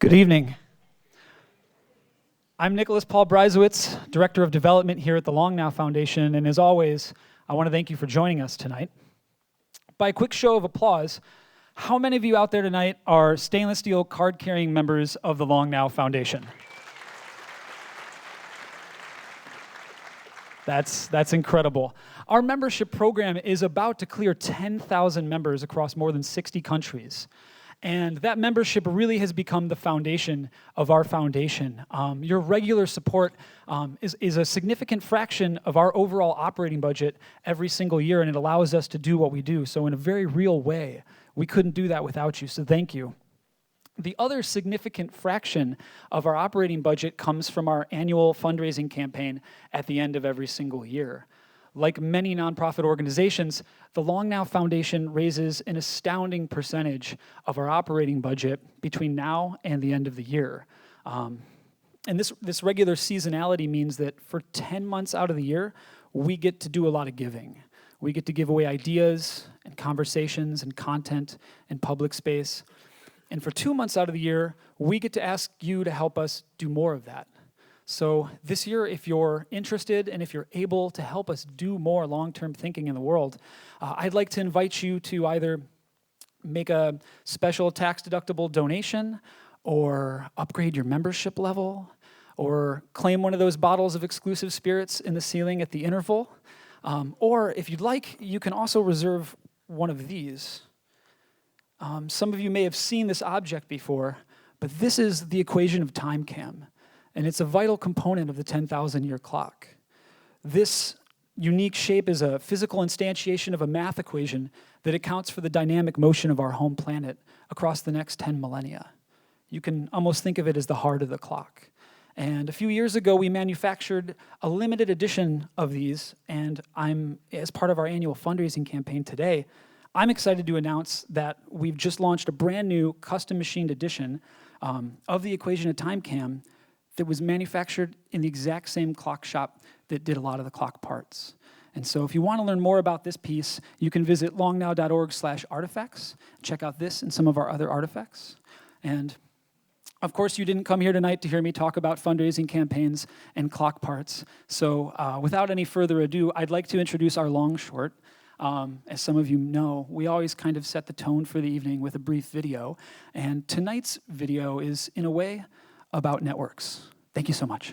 Good evening. I'm Nicholas Paul Breisowitz, Director of Development here at the Long Now Foundation, and as always, I want to thank you for joining us tonight. By a quick show of applause, how many of you out there tonight are stainless steel card-carrying members of the Long Now Foundation? That's incredible. Our membership program is about to clear 10,000 members across more than 60 countries. And that membership really has become the foundation of our foundation. Your regular support is a significant fraction of our overall operating budget every single year, and it allows us to do what we do. So in a very real way, we couldn't do that without you, so thank you. The other significant fraction of our operating budget comes from our annual fundraising campaign at the end of every single year. Like many nonprofit organizations, the Long Now Foundation raises an astounding percentage of our operating budget between now and the end of the year. And this regular seasonality means that for 10 months out of the year, we get to do a lot of giving. We get to give away ideas and conversations and content and public space. And for 2 months out of the year, we get to ask you to help us do more of that. So this year, if you're interested and if you're able to help us do more long-term thinking in the world, I'd like to invite you to either make a special tax-deductible donation or upgrade your membership level or claim one of those bottles of exclusive spirits in the ceiling at the interval. Or if you'd like, you can also reserve one of these. Some of you may have seen this object before, but this is the equation of time cam. And it's a vital component of the 10,000-year clock. This unique shape is a physical instantiation of a math equation that accounts for the dynamic motion of our home planet across the next 10 millennia. You can almost think of it as the heart of the clock. And a few years ago, we manufactured a limited edition of these, and as part of our annual fundraising campaign today, I'm excited to announce that we've just launched a brand new custom machined edition of the equation of time cam that was manufactured in the exact same clock shop that did a lot of the clock parts. And so if you want to learn more about this piece, you can visit longnow.org/artifacts, check out this and some of our other artifacts. And of course, you didn't come here tonight to hear me talk about fundraising campaigns and clock parts. So without any further ado, I'd like to introduce our long short. As some of you know, we always kind of set the tone for the evening with a brief video. And tonight's video is, in a way, about networks. Thank you so much.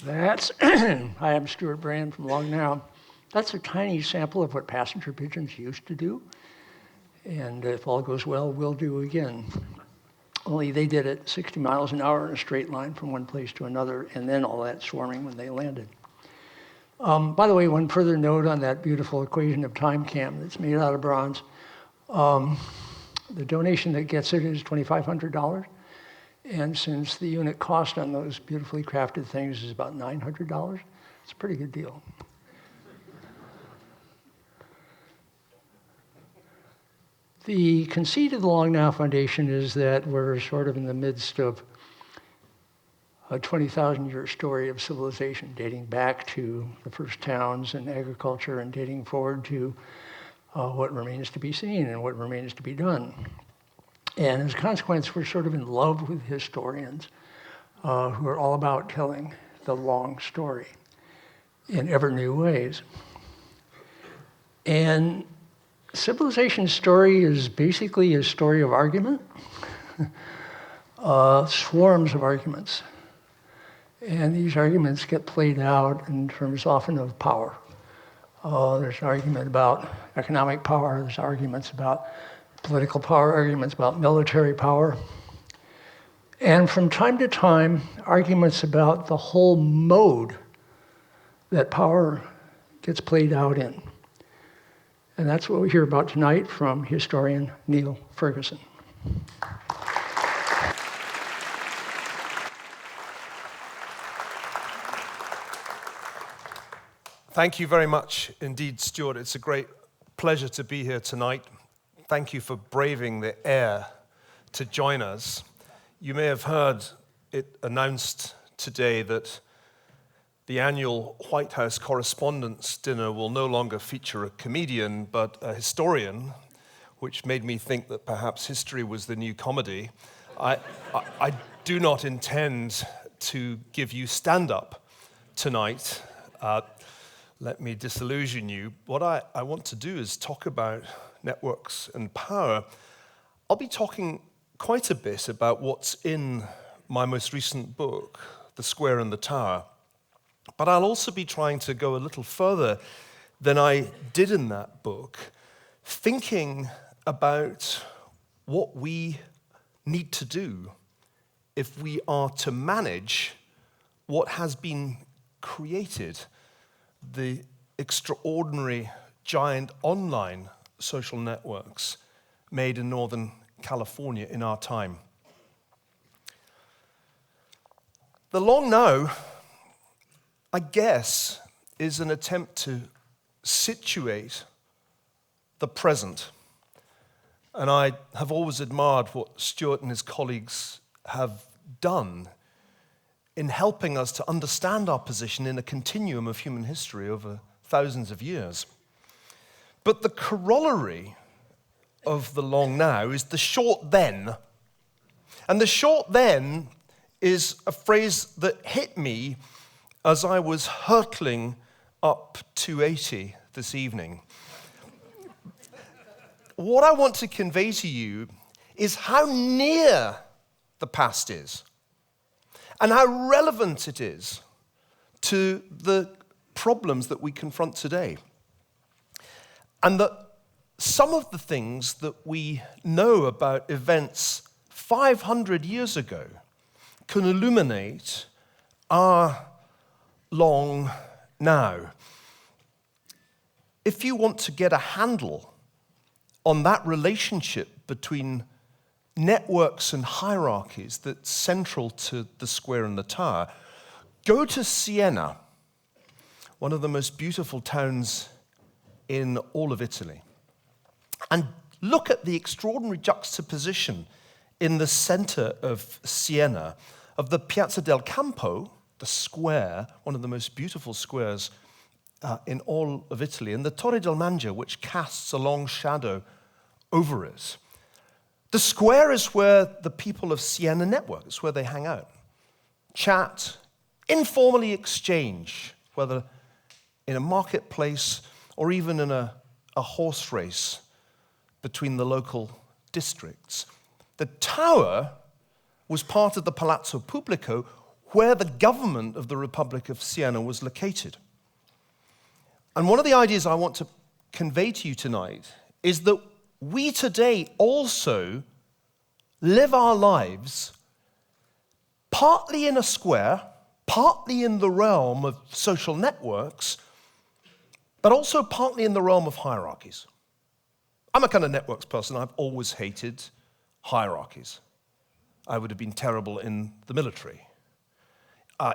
That's, hi, I'm Stuart Brand from Long Now. That's a tiny sample of what passenger pigeons used to do. And if all goes well, we'll do again. Only they did it 60 miles an hour in a straight line from one place to another, and then all that swarming when they landed. By the way, one further note on that beautiful equation of time cam that's made out of bronze. The donation that gets it is $2,500. And since the unit cost on those beautifully crafted things is about $900, it's a pretty good deal. The conceit of the Long Now Foundation is that we're sort of in the midst of a 20,000-year story of civilization, dating back to the first towns and agriculture and dating forward to what remains to be seen and what remains to be done. And as a consequence, we're sort of in love with historians who are all about telling the long story in ever new ways. And civilization's story is basically a story of argument, swarms of arguments. And these arguments get played out in terms often of power. There's an argument about economic power, there's arguments about political power, arguments about military power. And from time to time, arguments about the whole mode that power gets played out in. And that's what we hear about tonight from historian Niall Ferguson. Thank you very much indeed, Stuart. It's a great pleasure to be here tonight. Thank you for braving the air to join us. You may have heard it announced today that the annual White House Correspondents' Dinner will no longer feature a comedian, but a historian, which made me think that perhaps history was the new comedy. I do not intend to give you stand-up tonight. Let me disillusion you. What I want to do is talk about networks and power. I'll be talking quite a bit about what's in my most recent book, The Square and the Tower. But I'll also be trying to go a little further than I did in that book, thinking about what we need to do if we are to manage what has been created, the extraordinary giant online social networks made in Northern California in our time. The Long Now, I guess, is an attempt to situate the present. And I have always admired what Stuart and his colleagues have done in helping us to understand our position in a continuum of human history over thousands of years. But the corollary of the long now is the short then. And the short then is a phrase that hit me as I was hurtling up 280 this evening. What I want to convey to you is how near the past is and how relevant it is to the problems that we confront today. And that some of the things that we know about events 500 years ago can illuminate our long now. If you want to get a handle on that relationship between networks and hierarchies that's central to the square and the tower, go to Siena, one of the most beautiful towns in all of Italy, and look at the extraordinary juxtaposition in the center of Siena of the Piazza del Campo, the square, one of the most beautiful squares in all of Italy, and the Torre del Mangia, which casts a long shadow over it. The square is where the people of Siena network. It's where they hang out, chat, informally exchange, whether in a marketplace or even in a horse race between the local districts. The tower was part of the Palazzo Pubblico, where the government of the Republic of Siena was located. And one of the ideas I want to convey to you tonight is that we today also live our lives partly in a square, partly in the realm of social networks, but also partly in the realm of hierarchies. I'm a kind of networks person. I've always hated hierarchies. I would have been terrible in the military.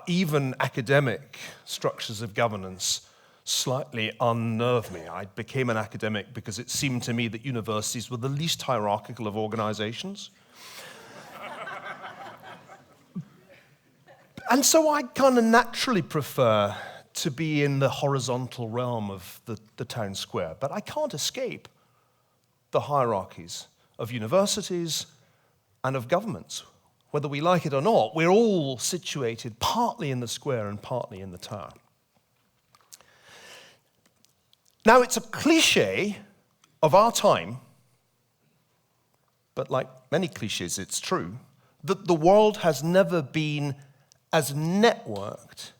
Even academic structures of governance slightly unnerve me. I became an academic because it seemed to me that universities were the least hierarchical of organizations. And so I kind of naturally prefer to be in the horizontal realm of the town square. But I can't escape the hierarchies of universities and of governments. Whether we like it or not, we're all situated partly in the square and partly in the town. Now, it's a cliche of our time, but like many cliches, it's true, that the world has never been as networked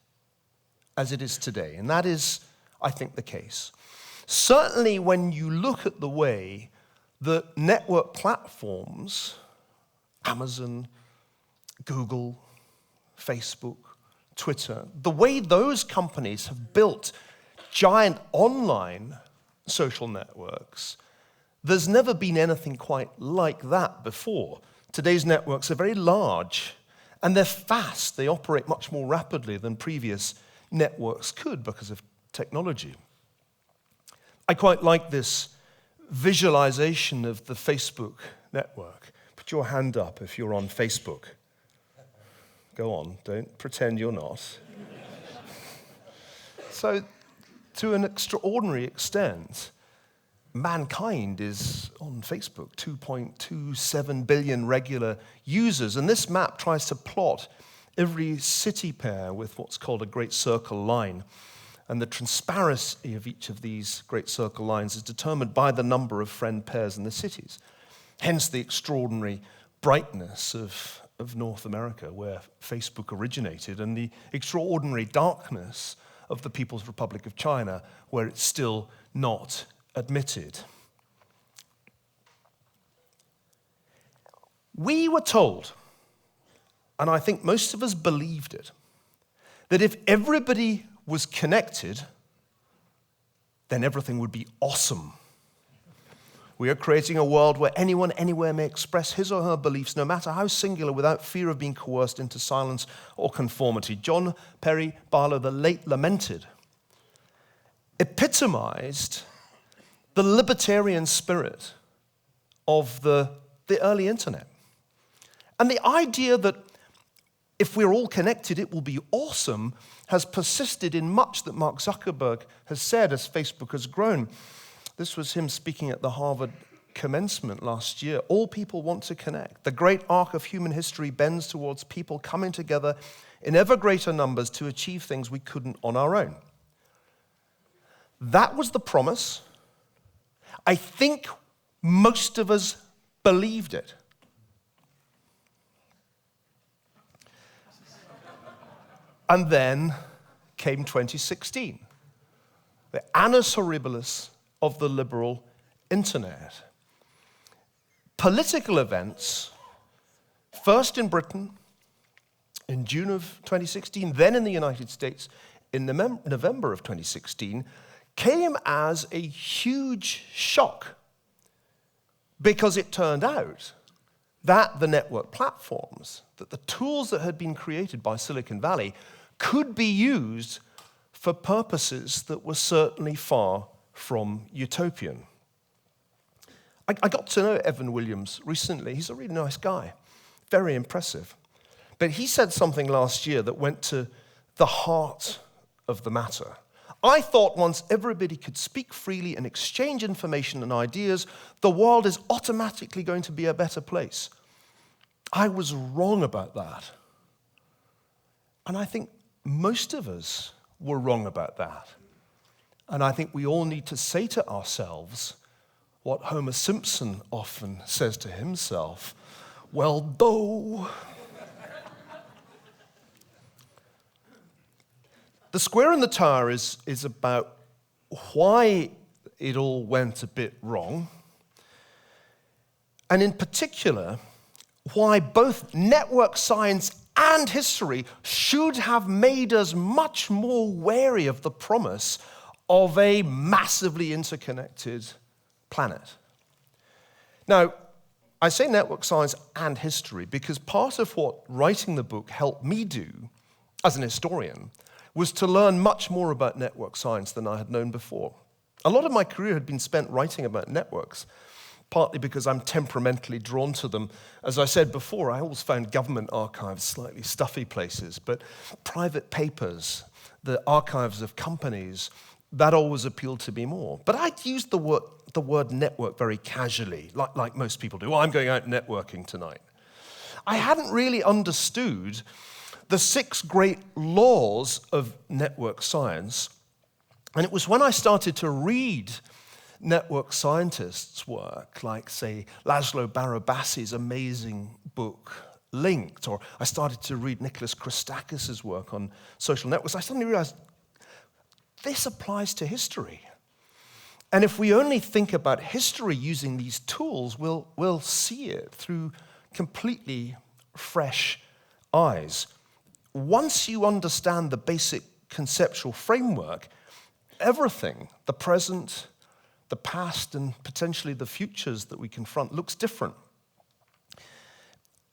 as it is today. And that is, I think, the case. Certainly when you look at the way that network platforms, Amazon, Google, Facebook, Twitter, the way those companies have built giant online social networks, there's never been anything quite like that before. Today's networks are very large, and they're fast. They operate much more rapidly than previous networks could because of technology. I quite like this visualization of the Facebook network. Put your hand up if you're on Facebook. Go on, don't pretend you're not. So, to an extraordinary extent, mankind is on Facebook, 2.27 billion regular users, and this map tries to plot every city pair with what's called a great circle line. And the transparency of each of these great circle lines is determined by the number of friend pairs in the cities. Hence the extraordinary brightness of North America, where Facebook originated, and the extraordinary darkness of the People's Republic of China, where it's still not admitted. We were told, and I think most of us believed it, that if everybody was connected, then everything would be awesome. We are creating a world where anyone, anywhere may express his or her beliefs, no matter how singular, without fear of being coerced into silence or conformity. John Perry Barlow, the late lamented, epitomized the libertarian spirit of the early internet. And the idea that if we're all connected, it will be awesome, has persisted in much that Mark Zuckerberg has said as Facebook has grown. This was him speaking at the Harvard commencement last year. All people want to connect. The great arc of human history bends towards people coming together in ever greater numbers to achieve things we couldn't on our own. That was the promise. I think most of us believed it. And then came 2016, the annus horribilis of the liberal internet. Political events, first in Britain in June of 2016, then in the United States in November of 2016, came as a huge shock because it turned out that the network platforms, that the tools that had been created by Silicon Valley could be used for purposes that were certainly far from utopian. I got to know Evan Williams recently. He's a really nice guy, very impressive. But he said something last year that went to the heart of the matter. I thought once everybody could speak freely and exchange information and ideas, the world is automatically going to be a better place. I was wrong about that. And I think most of us were wrong about that. And I think we all need to say to ourselves what Homer Simpson often says to himself, well, though. The Square and the Tower is about why it all went a bit wrong, and in particular, why both network science and history should have made us much more wary of the promise of a massively interconnected planet. Now, I say network science and history because part of what writing the book helped me do as an historian was to learn much more about network science than I had known before. A lot of my career had been spent writing about networks, partly because I'm temperamentally drawn to them. As I said before, I always found government archives slightly stuffy places, but private papers, the archives of companies, that always appealed to me more. But I'd used the word network very casually, like most people do. Well, I'm going out networking tonight. I hadn't really understood the 6 great laws of network science, and it was when I started to read network scientists' work, like, say, Laszlo Barabasi's amazing book, Linked, or I started to read Nicholas Christakis' work on social networks, I suddenly realized this applies to history. And if we only think about history using these tools, we'll see it through completely fresh eyes. Once you understand the basic conceptual framework, everything, the present, the past, and potentially the futures that we confront, looks different.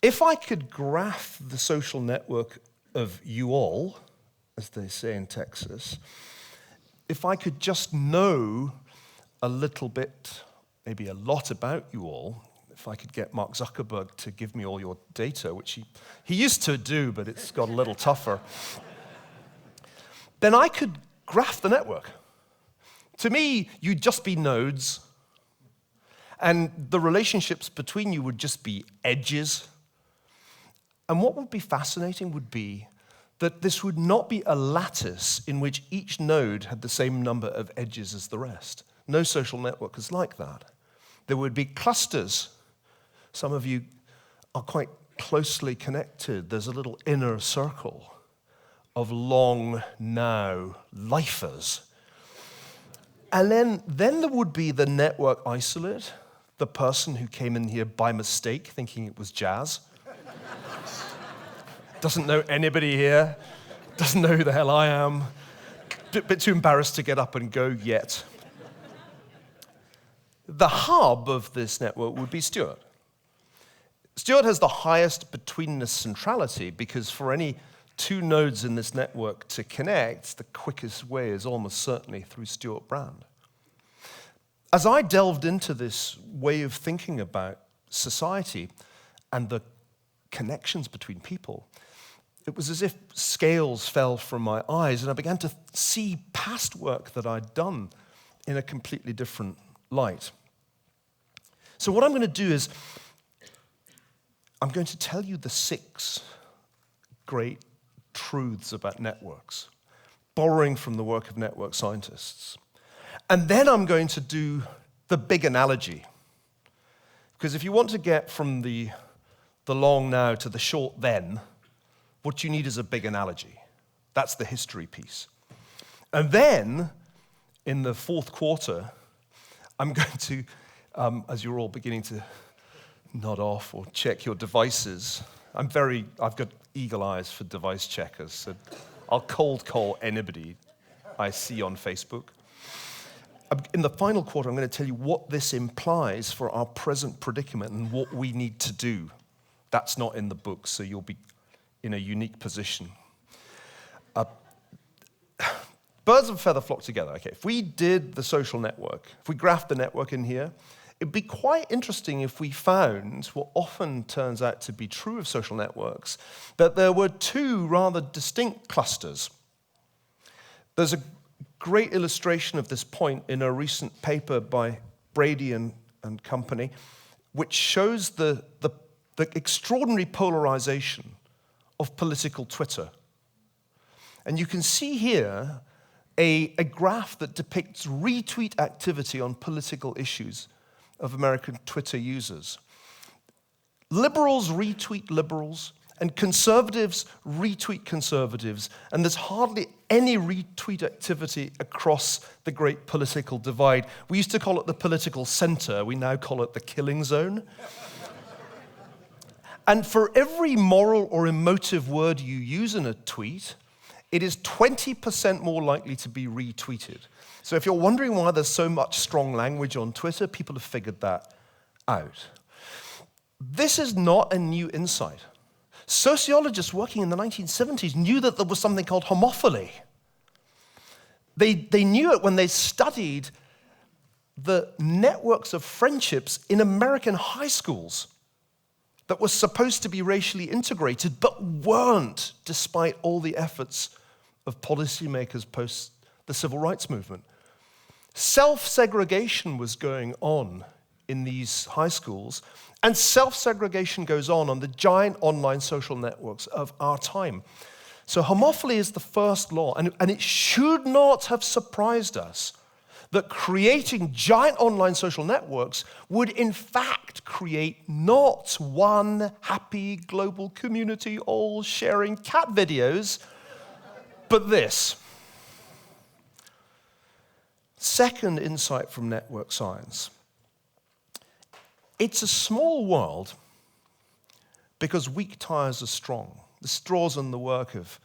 If I could graph the social network of you all, as they say in Texas, if I could just know a little bit, maybe a lot about you all, if I could get Mark Zuckerberg to give me all your data, which he used to do, but it's got a little tougher, then I could graph the network. To me, you'd just be nodes, and the relationships between you would just be edges. And what would be fascinating would be that this would not be a lattice in which each node had the same number of edges as the rest. No social network is like that. There would be clusters. Some of you are quite closely connected. There's a little inner circle of long now lifers. And then there would be the network isolate, the person who came in here by mistake thinking it was jazz. Doesn't know anybody here, doesn't know who the hell I am, a bit too embarrassed to get up and go yet. The hub of this network would be Stuart. Stuart has the highest betweenness centrality because for any 2 nodes in this network to connect, the quickest way is almost certainly through Stuart Brand. As I delved into this way of thinking about society and the connections between people, it was as if scales fell from my eyes and I began to see past work that I'd done in a completely different light. So what I'm going to do is I'm going to tell you the 6 great truths about networks, borrowing from the work of network scientists. And then I'm going to do the big analogy. Because if you want to get from the long now to the short then, what you need is a big analogy. That's the history piece. And then, in the 4th quarter, I'm going to, as you're all beginning to nod off or check your devices, I've got eagle eyes for device checkers, so I'll cold call anybody I see on Facebook. In the final quarter, I'm going to tell you what this implies for our present predicament and what we need to do. That's not in the book, so you'll be in a unique position. Birds of a feather flock together. Okay, if we did the social network, if we graphed the network in here, it'd be quite interesting if we found what often turns out to be true of social networks, that there were 2 rather distinct clusters. There's a great illustration of this point in a recent paper by Brady and company, which shows the extraordinary polarization of political Twitter. And you can see here a graph that depicts retweet activity on political issues of American Twitter users. Liberals retweet liberals, And conservatives retweet conservatives, and there's hardly any retweet activity across the great political divide. We used to call it the political center. We now call it the killing zone. And for every moral or emotive word you use in a tweet, it is 20% more likely to be retweeted. So if you're wondering why there's so much strong language on Twitter, people have figured that out. This is not a new insight. Sociologists working in the 1970s knew that there was something called homophily. They knew it when they studied the networks of friendships in American high schools that were supposed to be racially integrated, but weren't, despite all the efforts of policymakers post the civil rights movement. Self-segregation was going on in these high schools, and self-segregation goes on the giant online social networks of our time. So homophily is the first law, and it should not have surprised us that creating giant online social networks would in fact create not one happy global community all sharing cat videos, but this. Second insight from network science. It's a small world because weak ties are strong. This draws on the work of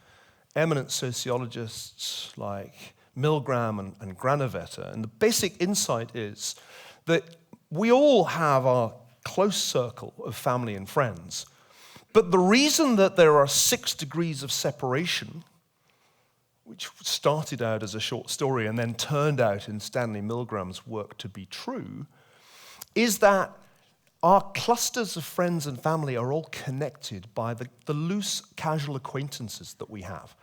eminent sociologists like Milgram and Granovetter. And the basic insight is that we all have our close circle of family and friends. But the reason that there are 6 degrees of separation, which started out as a short story and then turned out in Stanley Milgram's work to be true, is that our clusters of friends and family are all connected by the loose, casual acquaintances that we have.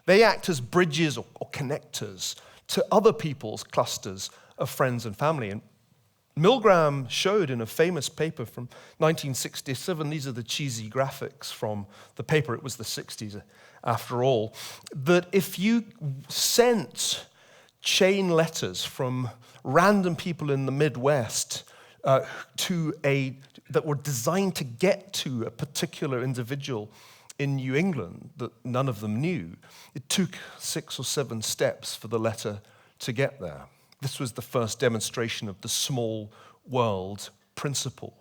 They act as bridges or connectors to other people's clusters of friends and family. And Milgram showed in a famous paper from 1967, these are the cheesy graphics from the paper, it was the 60s after all, that if you sent chain letters from random people in the Midwest that were designed to get to a particular individual in New England that none of them knew, it took 6 or 7 steps for the letter to get there. This was the first demonstration of the small world principle,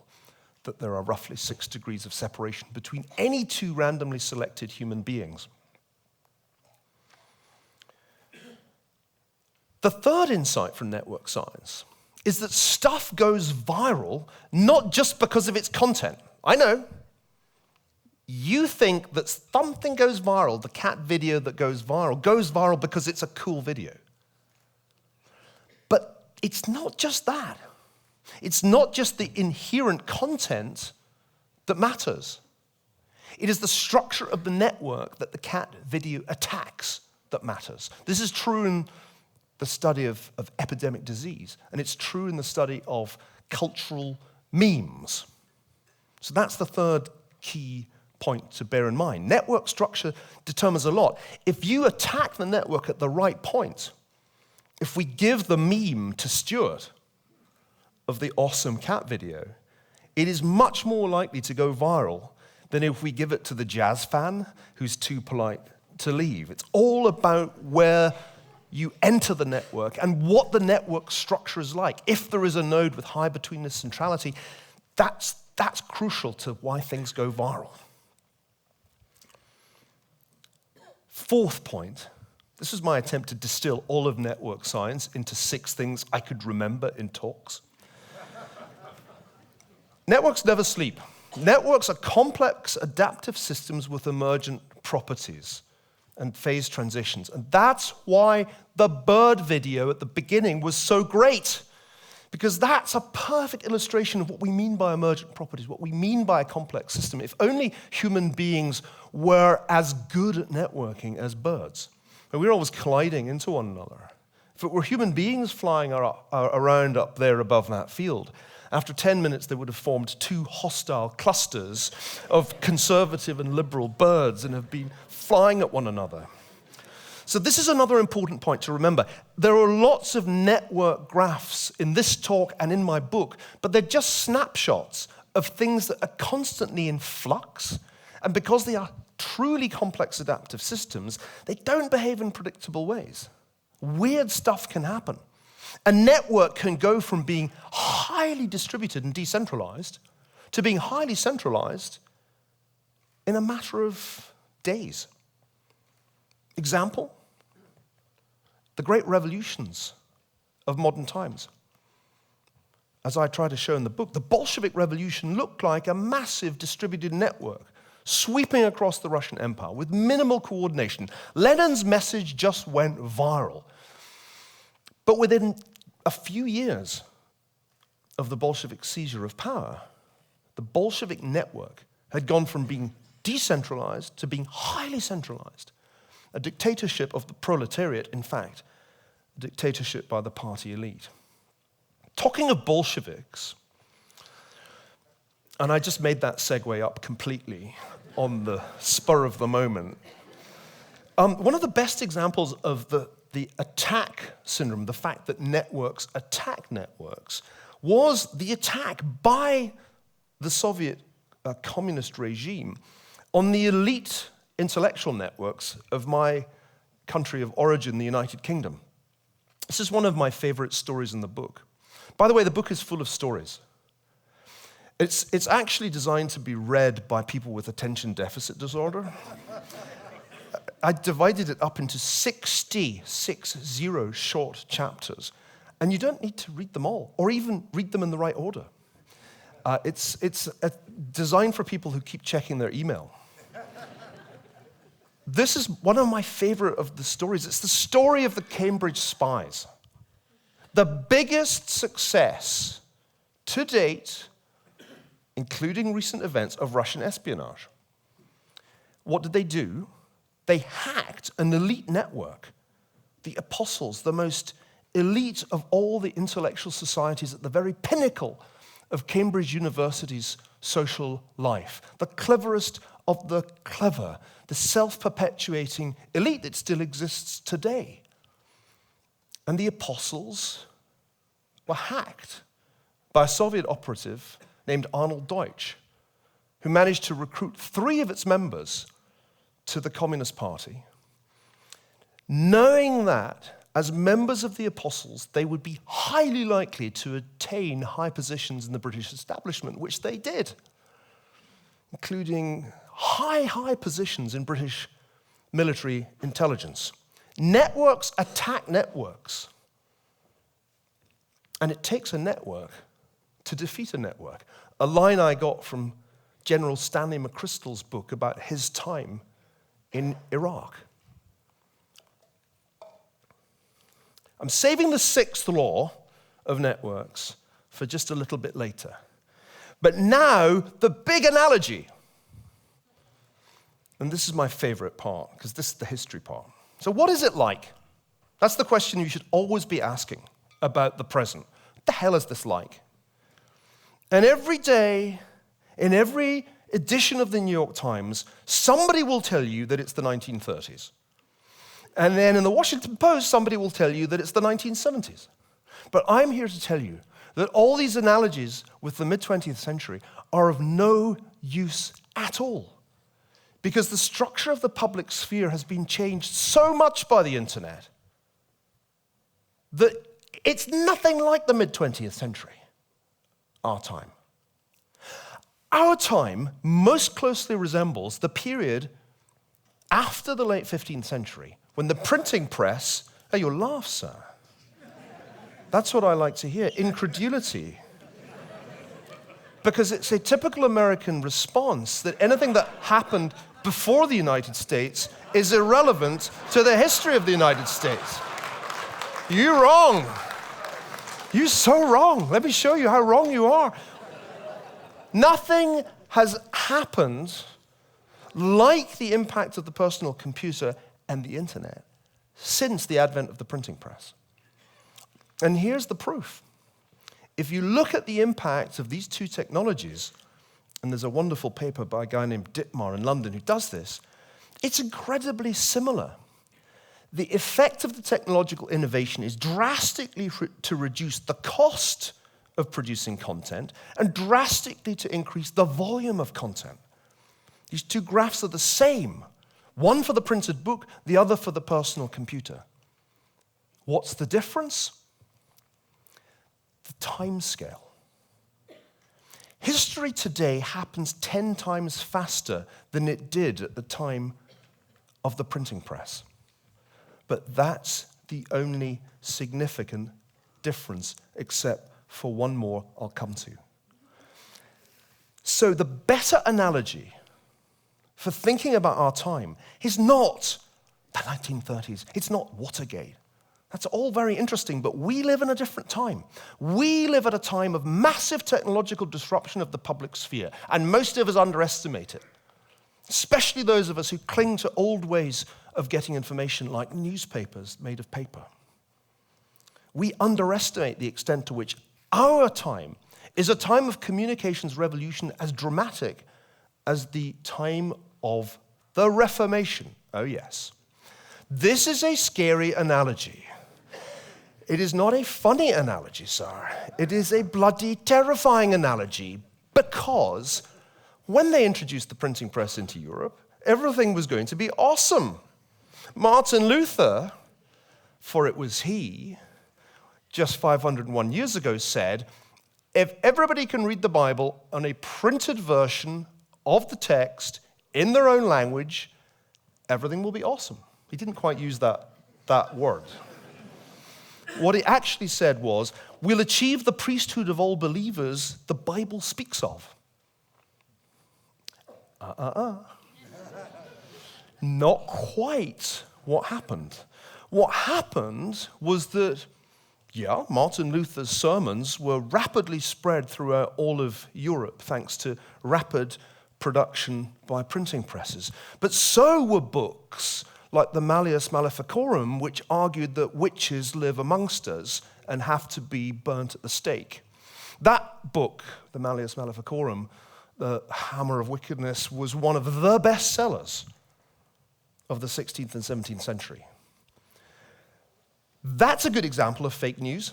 that there are roughly 6 degrees of separation between any 2 randomly selected human beings. The third insight from network science is that stuff goes viral not just because of its content. I know. You think that something goes viral, the cat video that goes viral because it's a cool video. But it's not just that. It's not just the inherent content that matters. It is the structure of the network that the cat video attacks that matters. This is true in the study of epidemic disease, and it's true in the study of cultural memes. So that's the third key point to bear in mind. Network structure determines a lot. If you attack the network at the right point, if we give the meme to Stuart of the awesome cat video, it is much more likely to go viral than if we give it to the jazz fan who's too polite to leave. It's all about where you enter the network and what the network structure is like. If there is a node with high betweenness centrality, that's crucial to why things go viral. Fourth point, this is my attempt to distill all of network science into 6 things I could remember in talks. Networks never sleep. Networks are complex adaptive systems with emergent properties and phase transitions. And that's why the bird video at the beginning was so great, because that's a perfect illustration of what we mean by emergent properties, what we mean by a complex system. If only human beings were as good at networking as birds. But we're always colliding into one another. If it were human beings flying around up there above that field, after 10 minutes they would have formed 2 hostile clusters of conservative and liberal birds and have been flying at one another. So this is another important point to remember. There are lots of network graphs in this talk and in my book, but they're just snapshots of things that are constantly in flux And because they are truly complex adaptive systems, they don't behave in predictable ways. Weird stuff can happen. A network can go from being highly distributed and decentralized to being highly centralized in a matter of days. Example, the great revolutions of modern times. As I try to show in the book, the Bolshevik Revolution looked like a massive distributed network sweeping across the Russian Empire with minimal coordination. Lenin's message just went viral. But within a few years of the Bolshevik seizure of power, the Bolshevik network had gone from being decentralized to being highly centralized. A dictatorship of the proletariat, in fact, a dictatorship by the party elite. Talking of Bolsheviks, and I just made that segue up completely on the spur of the moment. One of the best examples of the attack syndrome, the fact that networks attack networks, was the attack by the Soviet communist regime on the elite intellectual networks of my country of origin, the United Kingdom. This is one of my favorite stories in the book. By the way, the book is full of stories. It's actually designed to be read by people with attention deficit disorder. I divided it up into 60 short chapters, and you don't need to read them all, or even read them in the right order. It's designed for people who keep checking their email. This is one of my favorite of the stories. It's the story of the Cambridge spies. The biggest success to date, including recent events, of Russian espionage. What did they do? They hacked an elite network, the apostles, the most elite of all the intellectual societies at the very pinnacle of Cambridge University's social life, the cleverest of the clever, the self-perpetuating elite that still exists today. And the apostles were hacked by a Soviet operative named Arnold Deutsch, who managed to recruit 3 of its members to the Communist Party, knowing that as members of the apostles, they would be highly likely to attain high positions in the British establishment, which they did, including high positions in British military intelligence. Networks attack networks. And it takes a network to defeat a network. A line I got from General Stanley McChrystal's book about his time in Iraq. I'm saving the 6th law of networks for just a little bit later. But now, the big analogy. And this is my favorite part, because this is the history part. So what is it like? That's the question you should always be asking about the present. What the hell is this like? And every day, in every edition of the New York Times, somebody will tell you that it's the 1930s. And then in the Washington Post, somebody will tell you that it's the 1970s. But I'm here to tell you that all these analogies with the mid-20th century are of no use at all. Because the structure of the public sphere has been changed so much by the internet that it's nothing like the mid-20th century, our time. Our time most closely resembles the period after the late 15th century, when the printing press, oh, you'll laugh, sir. That's what I like to hear, incredulity. Because it's a typical American response that anything that happened before the United States is irrelevant to the history of the United States. You're wrong. You're so wrong. Let me show you how wrong you are. Nothing has happened like the impact of the personal computer and the internet since the advent of the printing press. And here's the proof. If you look at the impact of these two technologies, and there's a wonderful paper by a guy named Dittmar in London who does this, it's incredibly similar. The effect of the technological innovation is drastically to reduce the cost of producing content and drastically to increase the volume of content. These two graphs are the same. One for the printed book, the other for the personal computer. What's the difference? The time scale. History today happens 10 times faster than it did at the time of the printing press. But that's the only significant difference, except for one more I'll come to. So the better analogy for thinking about our time is not the 1930s. It's not Watergate. That's all very interesting, but we live in a different time. We live at a time of massive technological disruption of the public sphere, and most of us underestimate it, especially those of us who cling to old ways of getting information like newspapers made of paper. We underestimate the extent to which our time is a time of communications revolution as dramatic as the time of the Reformation. Oh, yes. This is a scary analogy. It is not a funny analogy, sir. It is a bloody terrifying analogy, because when they introduced the printing press into Europe, everything was going to be awesome. Martin Luther, for it was he, just 501 years ago said, if everybody can read the Bible on a printed version of the text in their own language, everything will be awesome. He didn't quite use that word. What he actually said was, we'll achieve the priesthood of all believers the Bible speaks of. Not quite what happened. What happened was that, Martin Luther's sermons were rapidly spread throughout all of Europe thanks to rapid production by printing presses. But so were books like the Malleus Maleficarum, which argued that witches live amongst us and have to be burnt at the stake. That book, the Malleus Maleficarum, the Hammer of Wickedness, was one of the best sellers of the 16th and 17th century. That's a good example of fake news.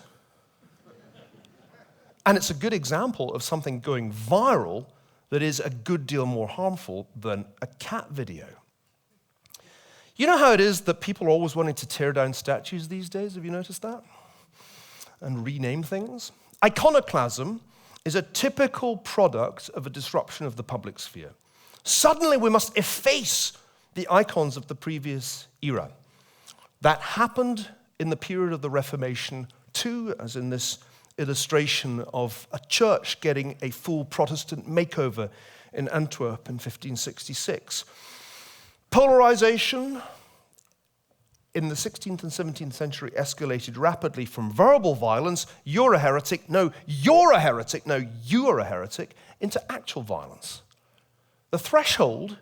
And it's a good example of something going viral that is a good deal more harmful than a cat video. You know how it is that people are always wanting to tear down statues these days? Have you noticed that? And rename things? Iconoclasm is a typical product of a disruption of the public sphere. Suddenly we must efface the icons of the previous era. That happened in the period of the Reformation too, as in this illustration of a church getting a full Protestant makeover in Antwerp in 1566. Polarization in the 16th and 17th century escalated rapidly from verbal violence, you're a heretic, no, you're a heretic, no, you are a heretic, into actual violence. The threshold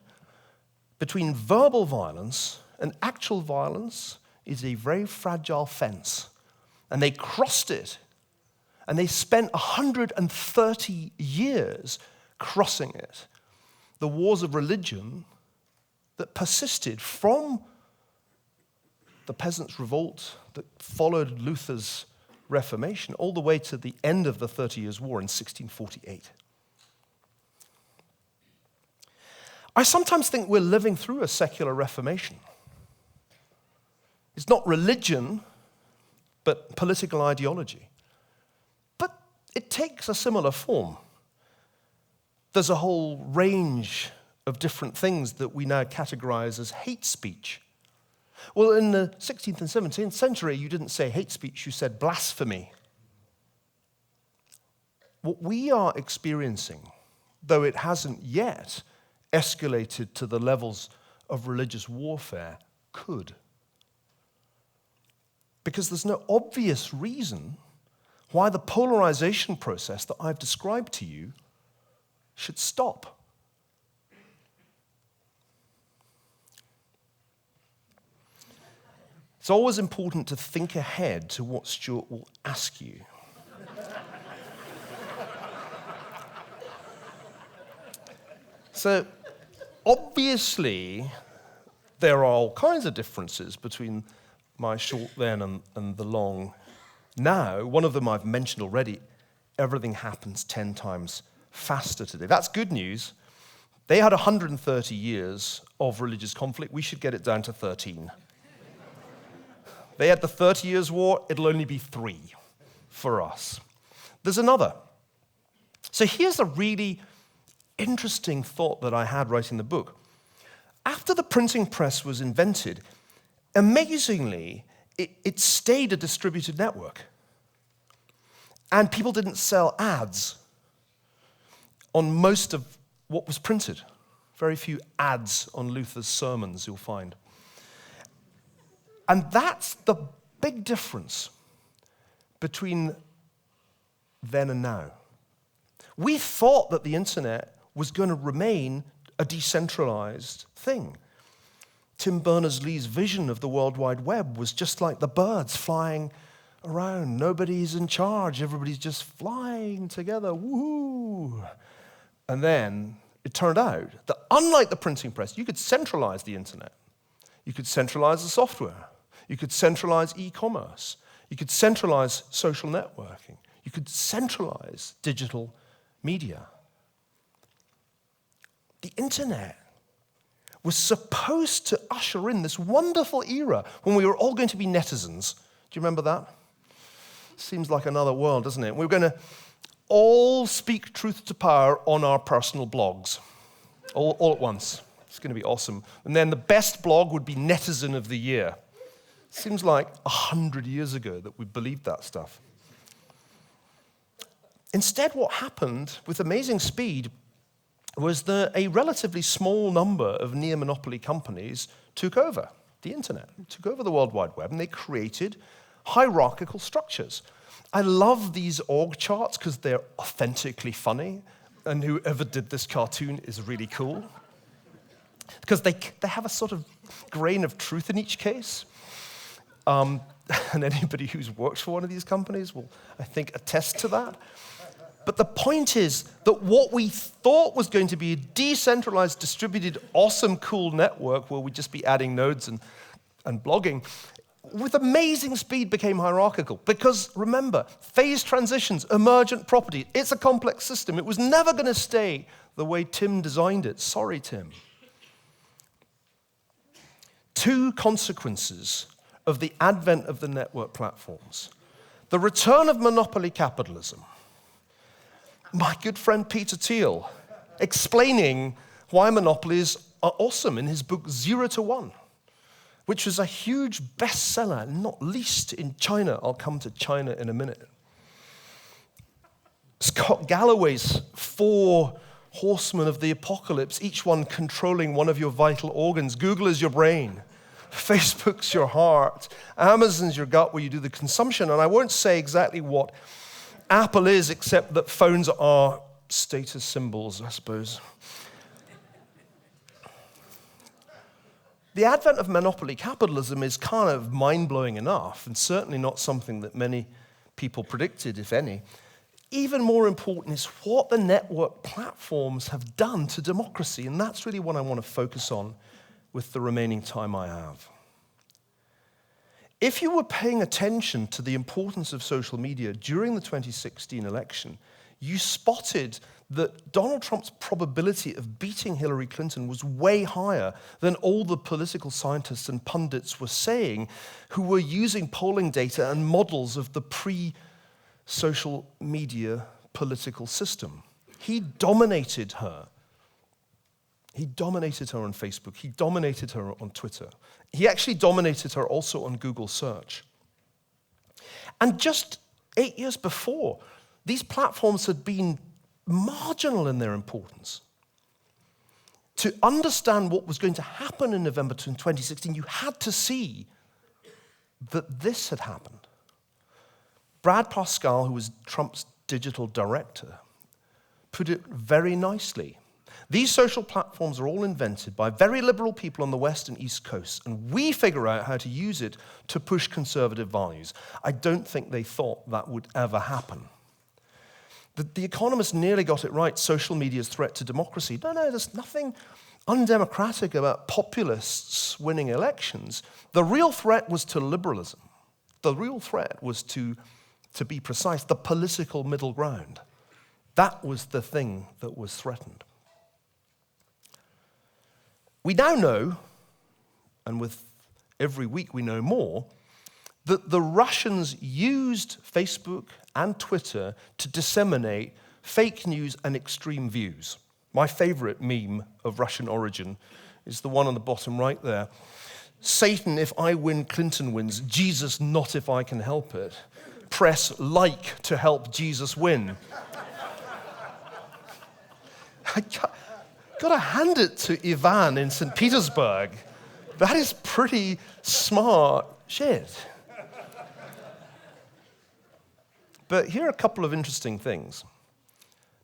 between verbal violence and actual violence is a very fragile fence. And they crossed it. And they spent 130 years crossing it. The wars of religion that persisted from the peasants' revolt that followed Luther's Reformation all the way to the end of the 30 Years' War in 1648. I sometimes think we're living through a secular Reformation. It's not religion, but political ideology. But it takes a similar form. There's a whole range of different things that we now categorize as hate speech. Well, in the 16th and 17th century, you didn't say hate speech, you said blasphemy. What we are experiencing, though it hasn't yet escalated to the levels of religious warfare, could. Because there's no obvious reason why the polarization process that I've described to you should stop. It's always important to think ahead to what Stuart will ask you. So, obviously, there are all kinds of differences between my short then and the long now. One of them I've mentioned already. Everything happens 10 times faster today. That's good news, They had 130 years of religious conflict. We should get it down to 13. They had the 30 Years' War. It'll only be 3 for us. There's another. So here's a really interesting thought that I had writing the book. After the printing press was invented, amazingly, it stayed a distributed network. And people didn't sell ads on most of what was printed. Very few ads on Luther's sermons you'll find. And that's the big difference between then and now. We thought that the internet was going to remain a decentralized thing. Tim Berners-Lee's vision of the World Wide Web was just like the birds flying around. Nobody's in charge. Everybody's just flying together. Woohoo! And then it turned out that unlike the printing press, you could centralize the internet. You could centralize the software. You could centralize e-commerce. You could centralize social networking. You could centralize digital media. The internet was supposed to usher in this wonderful era when we were all going to be netizens. Do you remember that? Seems like another world, doesn't it? We were going to all speak truth to power on our personal blogs, all at once. It's going to be awesome. And then the best blog would be Netizen of the Year. Seems like 100 years ago that we believed that stuff. Instead, what happened with amazing speed was that a relatively small number of near-monopoly companies took over the internet, took over the World Wide Web, and they created hierarchical structures. I love these org charts because they're authentically funny, and whoever did this cartoon is really cool. Because they have a sort of grain of truth in each case. And anybody who's worked for one of these companies will, I think, attest to that. But the point is that what we thought was going to be a decentralized, distributed, awesome, cool network where we'd just be adding nodes and blogging, with amazing speed became hierarchical. Because remember, phase transitions, emergent property, it's a complex system. It was never going to stay the way Tim designed it. Sorry, Tim. 2 consequences of the advent of the network platforms. The return of monopoly capitalism. My good friend Peter Thiel explaining why monopolies are awesome in his book 0 to 1, which was a huge bestseller, not least in China. I'll come to China in a minute. Scott Galloway's 4 horsemen of the apocalypse, each one controlling one of your vital organs. Google is your brain. Facebook's your heart. Amazon's your gut where you do the consumption. And I won't say exactly what Apple is, except that phones are status symbols, I suppose. The advent of monopoly capitalism is kind of mind-blowing enough, and certainly not something that many people predicted, if any. Even more important is what the network platforms have done to democracy, and that's really what I want to focus on with the remaining time I have. If you were paying attention to the importance of social media during the 2016 election, you spotted that Donald Trump's probability of beating Hillary Clinton was way higher than all the political scientists and pundits were saying, who were using polling data and models of the pre-social media political system. He dominated her. He dominated her on Facebook. He dominated her on Twitter. He actually dominated her also on Google search. And just 8 years before, these platforms had been marginal in their importance. To understand what was going to happen in November 2016, you had to see that this had happened. Brad Parscale, who was Trump's digital director, put it very nicely. These social platforms are all invented by very liberal people on the West and East Coast, and we figure out how to use it to push conservative values. I don't think they thought that would ever happen. The Economist nearly got it right, social media's threat to democracy. No, there's nothing undemocratic about populists winning elections. The real threat was to liberalism. The real threat was, to be precise, the political middle ground. That was the thing that was threatened. We now know, and with every week we know more, that the Russians used Facebook and Twitter to disseminate fake news and extreme views. My favorite meme of Russian origin is the one on the bottom right there. Satan, if I win, Clinton wins. Jesus, not if I can help it. Press like to help Jesus win. I gotta hand it to Ivan in St. Petersburg. That is pretty smart shit. But here are a couple of interesting things.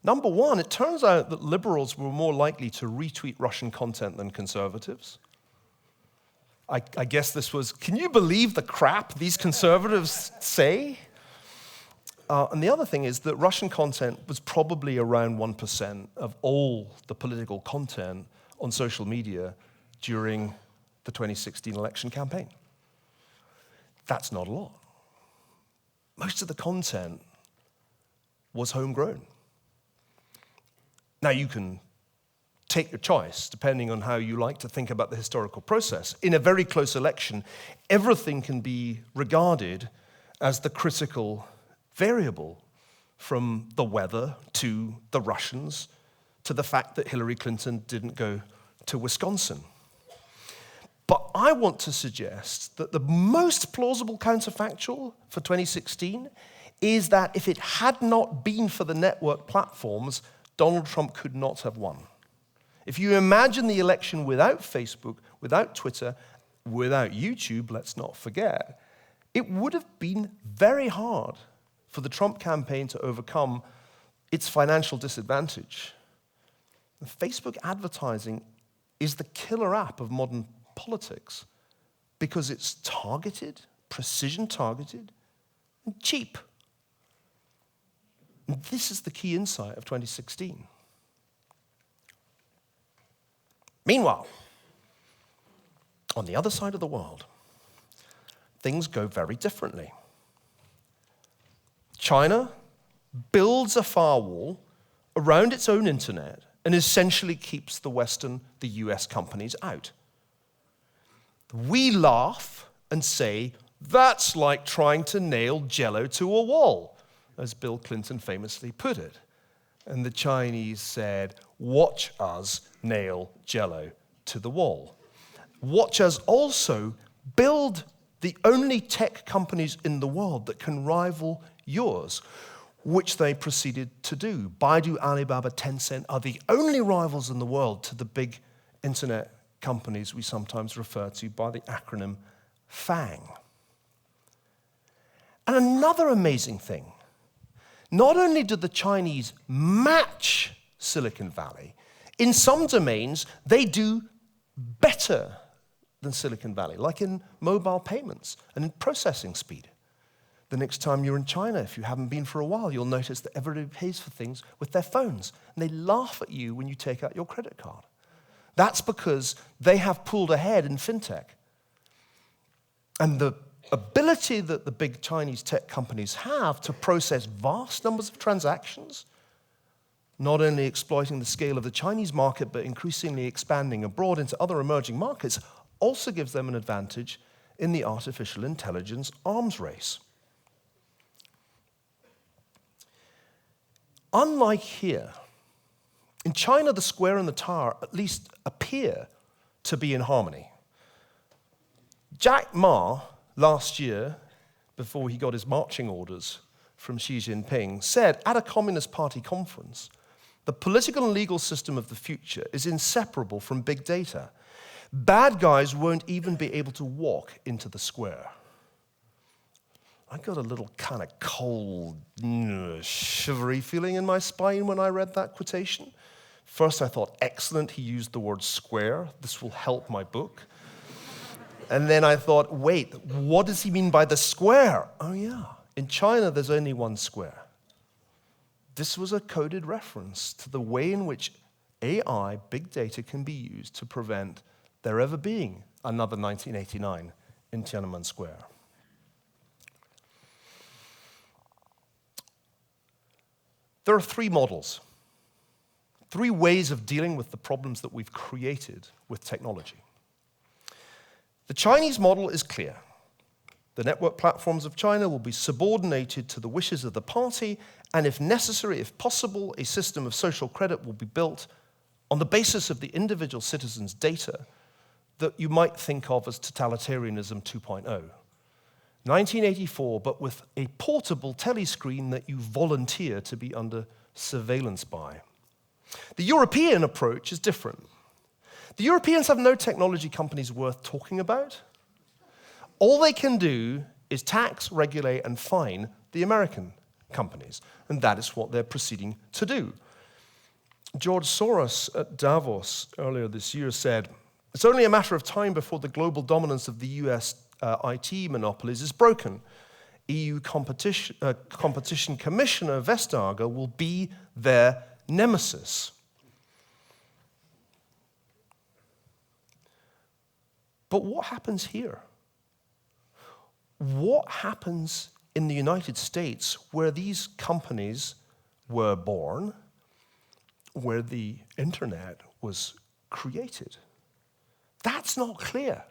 Number one, it turns out that liberals were more likely to retweet Russian content than conservatives. I guess this was, can you believe the crap these conservatives say? And the other thing is that Russian content was probably around 1% of all the political content on social media during the 2016 election campaign. That's not a lot. Most of the content was homegrown. Now, you can take your choice, depending on how you like to think about the historical process. In a very close election, everything can be regarded as the critical variable, from the weather to the Russians to the fact that Hillary Clinton didn't go to Wisconsin. But I want to suggest that the most plausible counterfactual for 2016 is that if it had not been for the network platforms, Donald Trump could not have won. If you imagine the election without Facebook, without Twitter, without YouTube, let's not forget, it would have been very hard for the Trump campaign to overcome its financial disadvantage. Facebook advertising is the killer app of modern politics because it's targeted, precision targeted, and cheap. And this is the key insight of 2016. Meanwhile, on the other side of the world, things go very differently. China builds a firewall around its own internet and essentially keeps the US companies out. We laugh and say, that's like trying to nail Jell-O to a wall, as Bill Clinton famously put it. And the Chinese said, watch us nail Jell-O to the wall. Watch us also build the only tech companies in the world that can rival yours, which they proceeded to do. Baidu, Alibaba, Tencent are the only rivals in the world to the big internet companies we sometimes refer to by the acronym FANG. And another amazing thing, not only did the Chinese match Silicon Valley, in some domains they do better than Silicon Valley, like in mobile payments and in processing speed. The next time you're in China, if you haven't been for a while, you'll notice that everybody pays for things with their phones, and they laugh at you when you take out your credit card. That's because they have pulled ahead in fintech. And the ability that the big Chinese tech companies have to process vast numbers of transactions, not only exploiting the scale of the Chinese market, but increasingly expanding abroad into other emerging markets, also gives them an advantage in the artificial intelligence arms race. Unlike here, in China, the square and the tower at least appear to be in harmony. Jack Ma, last year, before he got his marching orders from Xi Jinping, said at a Communist Party conference, the political and legal system of the future is inseparable from big data. Bad guys won't even be able to walk into the square. I got a little kind of cold, shivery feeling in my spine when I read that quotation. First, I thought, excellent, he used the word square. This will help my book. And then I thought, wait, what does he mean by the square? Oh, yeah. In China, there's only one square. This was a coded reference to the way in which AI, big data, can be used to prevent there ever being another 1989 in Tiananmen Square. There are three models 3 ways of dealing with the problems that we've created with technology. The Chinese model is clear. The network platforms of China will be subordinated to the wishes of the party, and if necessary, if possible, a system of social credit will be built on the basis of the individual citizen's data that you might think of as totalitarianism 2.0. 1984, but with a portable telescreen that you volunteer to be under surveillance by. The European approach is different. The Europeans have no technology companies worth talking about. All they can do is tax, regulate, and fine the American companies, and that is what they're proceeding to do. George Soros at Davos earlier this year said, "It's only a matter of time before the global dominance of the US IT monopolies is broken. EU competition Commissioner Vestager will be their nemesis." But what happens here? What happens in the United States where these companies were born, where the internet was created? That's not clear.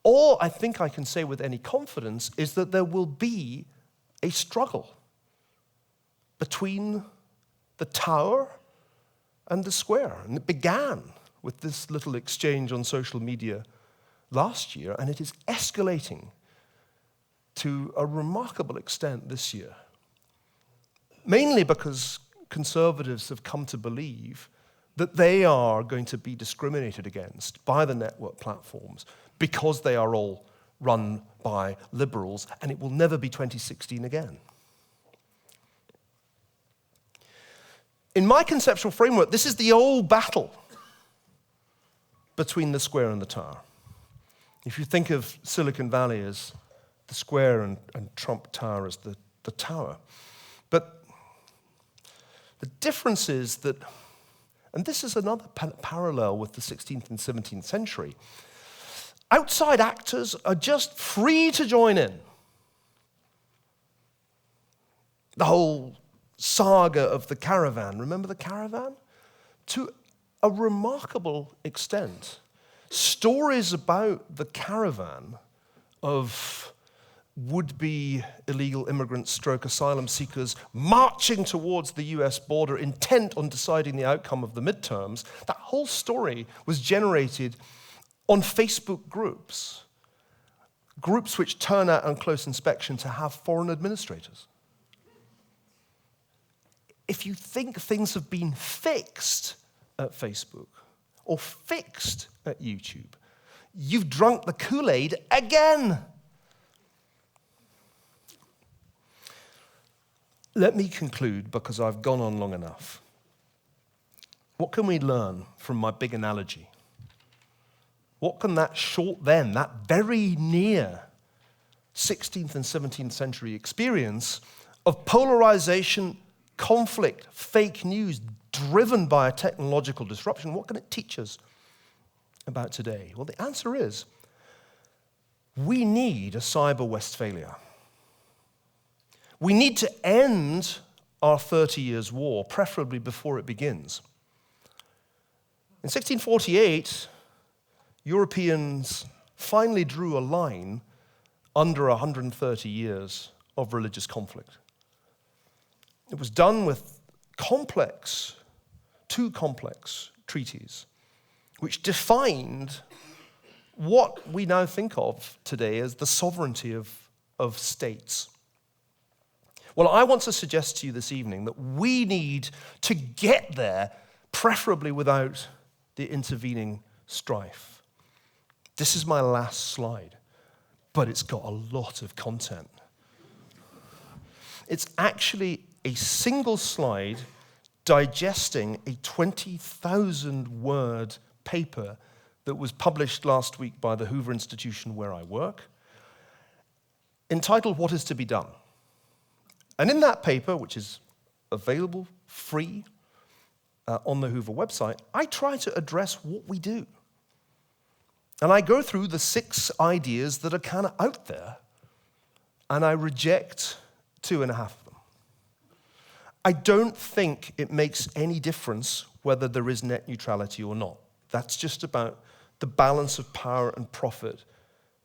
All I think I can say with any confidence is that there will be a struggle between the tower and the square. And it began with this little exchange on social media last year, and it is escalating to a remarkable extent this year. Mainly because conservatives have come to believe that they are going to be discriminated against by the network platforms because they are all run by liberals, and it will never be 2016 again. In my conceptual framework, this is the old battle between the square and the tower. If you think of Silicon Valley as the square and Trump Tower as the tower. But the difference is that, and this is another parallel with the 16th and 17th century, outside actors are just free to join in. The whole saga of the caravan, remember the caravan? To a remarkable extent, stories about the caravan of would-be illegal immigrants / asylum seekers marching towards the US border intent on deciding the outcome of the midterms, that whole story was generated on Facebook groups which turn out on close inspection to have foreign administrators. If you think things have been fixed at Facebook or fixed at YouTube, you've drunk the Kool-Aid again. Let me conclude, because I've gone on long enough. What can we learn from my big analogy? What can that very near 16th and 17th century experience of polarization, conflict, fake news, driven by a technological disruption, what can it teach us about today? Well, the answer is, we need a cyber Westphalia. We need to end our 30 years war, preferably before it begins. In 1648, Europeans finally drew a line under 130 years of religious conflict. It was done with two complex treaties, which defined what we now think of today as the sovereignty of states. Well, I want to suggest to you this evening that we need to get there, preferably without the intervening strife. This is my last slide, but it's got a lot of content. It's actually a single slide digesting a 20,000-word paper that was published last week by the Hoover Institution where I work, entitled "What is to be Done?" And in that paper, which is available free on the Hoover website, I try to address what we do. And I go through the 6 ideas that are kind of out there, and I reject 2.5 of them. I don't think it makes any difference whether there is net neutrality or not. That's just about the balance of power and profit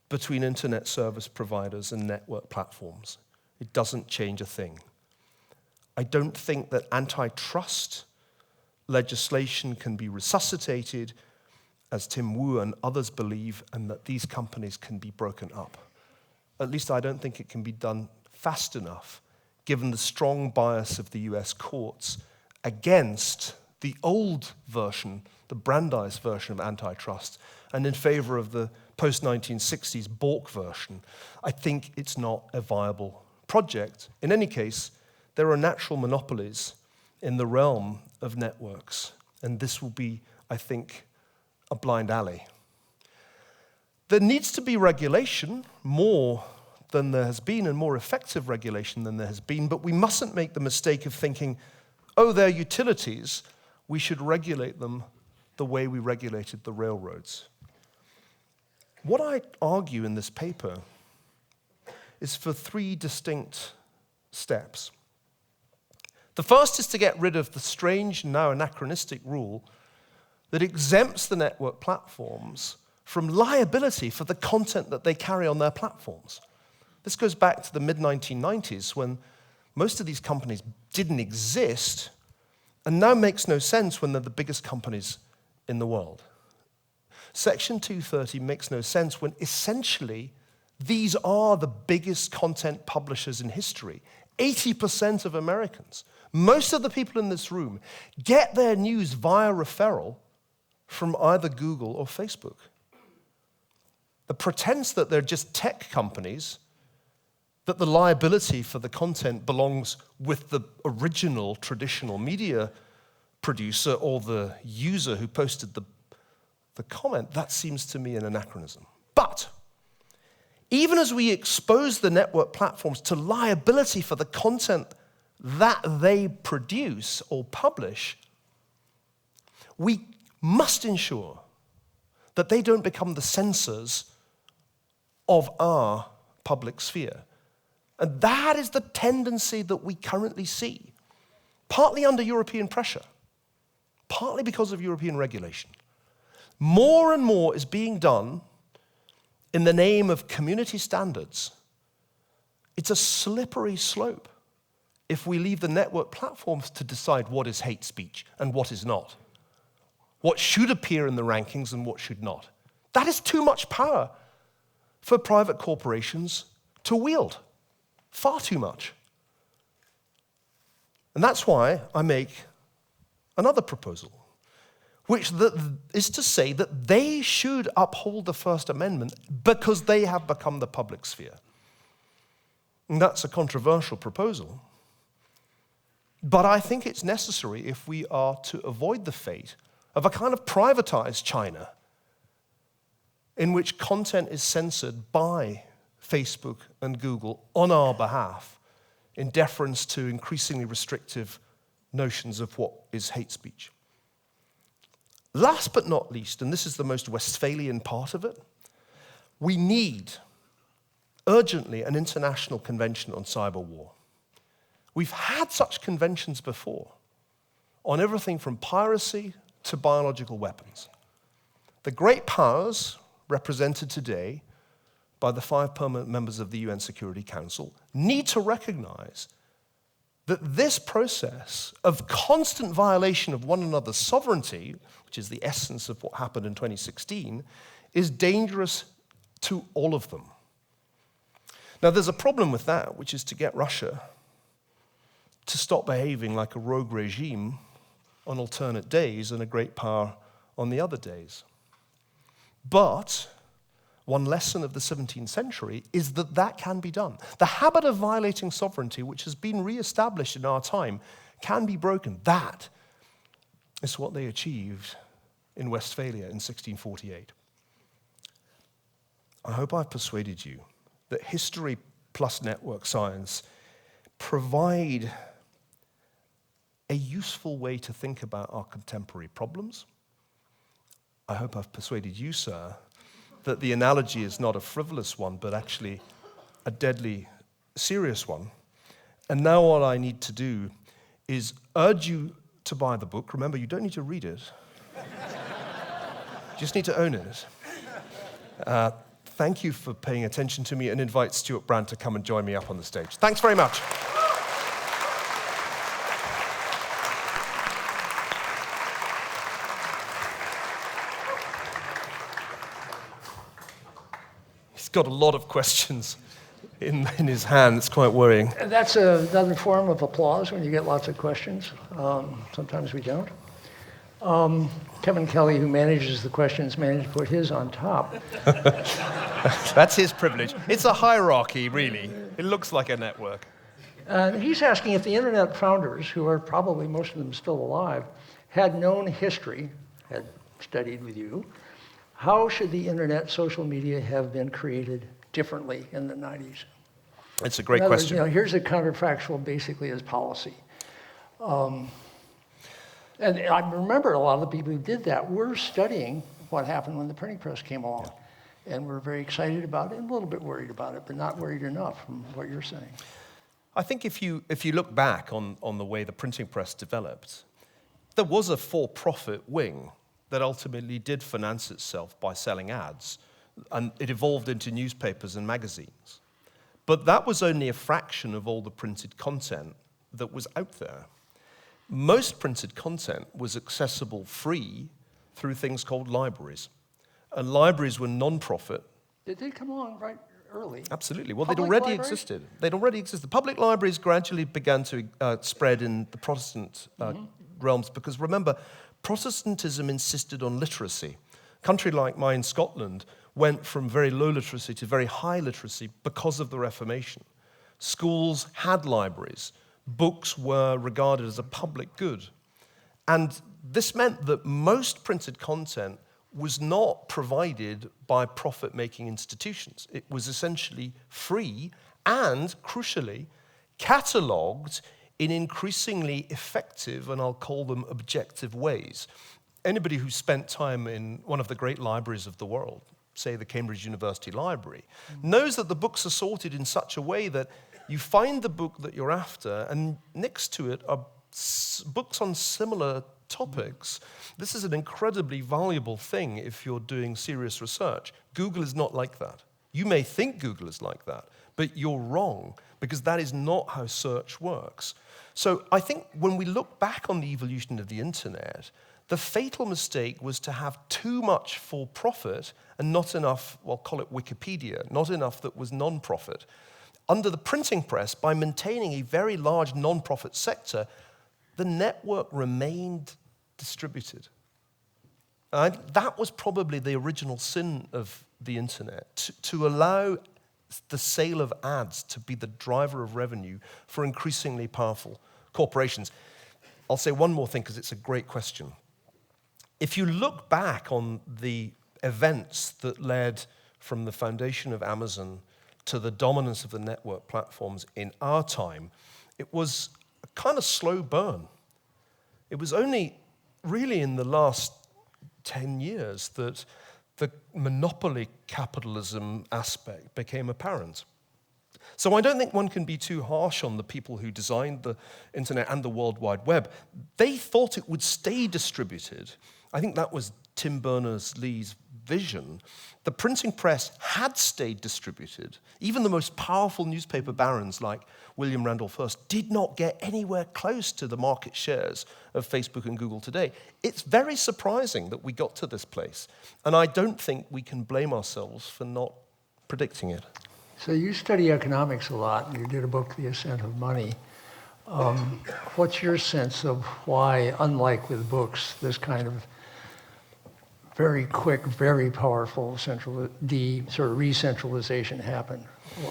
between internet service providers and network platforms. It doesn't change a thing. I don't think that antitrust legislation can be resuscitated, as Tim Wu and others believe, and that these companies can be broken up. At least I don't think it can be done fast enough, given the strong bias of the US courts against the old version, the Brandeis version of antitrust, and in favor of the post-1960s Bork version. I think it's not a viable project. In any case, there are natural monopolies in the realm of networks, and this will be, I think, a blind alley. There needs to be regulation, more than there has been, and more effective regulation than there has been, but we mustn't make the mistake of thinking, oh, they're utilities, we should regulate them the way we regulated the railroads. What I argue in this paper is for three distinct steps. The first is to get rid of the strange, now anachronistic rule that exempts the network platforms from liability for the content that they carry on their platforms. This goes back to the mid-1990s when most of these companies didn't exist, and now makes no sense when they're the biggest companies in the world. Section 230 makes no sense when essentially these are the biggest content publishers in history. 80% of Americans, most of the people in this room, get their news via referral from either Google or Facebook. The pretense that they're just tech companies, that the liability for the content belongs with the original traditional media producer or the user who posted the comment, that seems to me an anachronism. But even as we expose the network platforms to liability for the content that they produce or publish, we must ensure that they don't become the censors of our public sphere. And that is the tendency that we currently see, partly under European pressure, partly because of European regulation. More and more is being done in the name of community standards. It's a slippery slope if we leave the network platforms to decide what is hate speech and what is not, what should appear in the rankings and what should not. That is too much power for private corporations to wield. Far too much. And that's why I make another proposal, which is to say that they should uphold the First Amendment because they have become the public sphere. And that's a controversial proposal. But I think it's necessary if we are to avoid the fate of a kind of privatized China in which content is censored by Facebook and Google on our behalf in deference to increasingly restrictive notions of what is hate speech. Last but not least, and this is the most Westphalian part of it, we need urgently an international convention on cyber war. We've had such conventions before on everything from piracy to biological weapons. The great powers represented today by the 5 permanent members of the UN Security Council need to recognize that this process of constant violation of one another's sovereignty, which is the essence of what happened in 2016, is dangerous to all of them. Now, there's a problem with that, which is to get Russia to stop behaving like a rogue regime on alternate days and a great power on the other days. But one lesson of the 17th century is that that can be done. The habit of violating sovereignty, which has been re-established in our time, can be broken. That is what they achieved in Westphalia in 1648. I hope I've persuaded you that history plus network science provide a useful way to think about our contemporary problems. I hope I've persuaded you, sir, that the analogy is not a frivolous one, but actually a deadly serious one. And now all I need to do is urge you to buy the book. Remember, you don't need to read it. You just need to own it. Thank you for paying attention to me, and invite Stuart Brand to come and join me up on the stage. Thanks very much. He's got a lot of questions in his hand. It's quite worrying. That's another form of applause when you get lots of questions. Sometimes we don't. Kevin Kelly, who manages the questions, managed to put his on top. That's his privilege. It's a hierarchy, really. It looks like a network. He's asking if the internet founders, who are probably most of them still alive, had known history, had studied with you, how should the internet, social media have been created differently in the 90s? It's a great question. Here's a counterfactual, basically, as policy. And I remember a lot of the people who did that were studying what happened when the printing press came along. And we're very excited about it and a little bit worried about it, but not worried enough from what you're saying. I think if you look back on the way the printing press developed, there was a for-profit wing that ultimately did finance itself by selling ads, and it evolved into newspapers and magazines. But that was only a fraction of all the printed content that was out there. Most printed content was accessible free through things called libraries. And libraries were non-profit. Did they come along right early? Absolutely. Well, Public they'd already libraries? existed. They'd already existed. Public libraries gradually began to spread in the Protestant realms because, remember, Protestantism insisted on literacy. A country like mine, Scotland, went from very low literacy to very high literacy because of the Reformation. Schools had libraries. Books were regarded as a public good. And this meant that most printed content was not provided by profit-making institutions. It was essentially free and, crucially, catalogued in increasingly effective, and I'll call them objective ways. Anybody who spent time in one of the great libraries of the world, say the Cambridge University Library, knows that the books are sorted in such a way that you find the book that you're after, and next to it are books on similar topics. This is an incredibly valuable thing if you're doing serious research. Google is not like that. You may think Google is like that, but you're wrong, because that is not how search works. So I think when we look back on the evolution of the internet, the fatal mistake was to have too much for profit and not enough, well, call it Wikipedia, not enough that was non-profit. Under the printing press, by maintaining a very large non-profit sector, the network remained distributed. That was probably the original sin of the internet, to allow the sale of ads to be the driver of revenue for increasingly powerful corporations. I'll say one more thing because it's a great question. If you look back on the events that led from the foundation of Amazon to the dominance of the network platforms in our time, it was a kind of slow burn. It was only really in the last 10 years that the monopoly capitalism aspect became apparent. So I don't think one can be too harsh on the people who designed the internet and the World Wide Web. They thought it would stay distributed. I think that was Tim Berners-Lee's vision. The printing press had stayed distributed. Even the most powerful newspaper barons like William Randolph Hearst did not get anywhere close to the market shares of Facebook and Google today. It's very surprising that we got to this place. And I don't think we can blame ourselves for not predicting it. So you study economics a lot, and you did a book, The Ascent of Money. What's your sense of why, unlike with books, this kind of very quick, very powerful sort of re-centralization happened?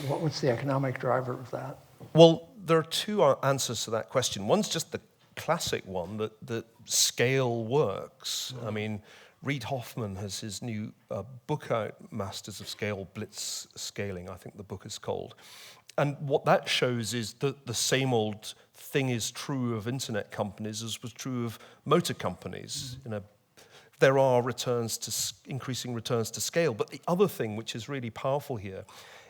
What's the economic driver of that? Well, there are two answers to that question. One's just the classic one, that scale works. I mean, Reid Hoffman has his new book out, Masters of Scale, Blitz Scaling, I think the book is called. And what that shows is that the same old thing is true of internet companies as was true of motor companies. You know, there are increasing returns to scale. But the other thing, which is really powerful here,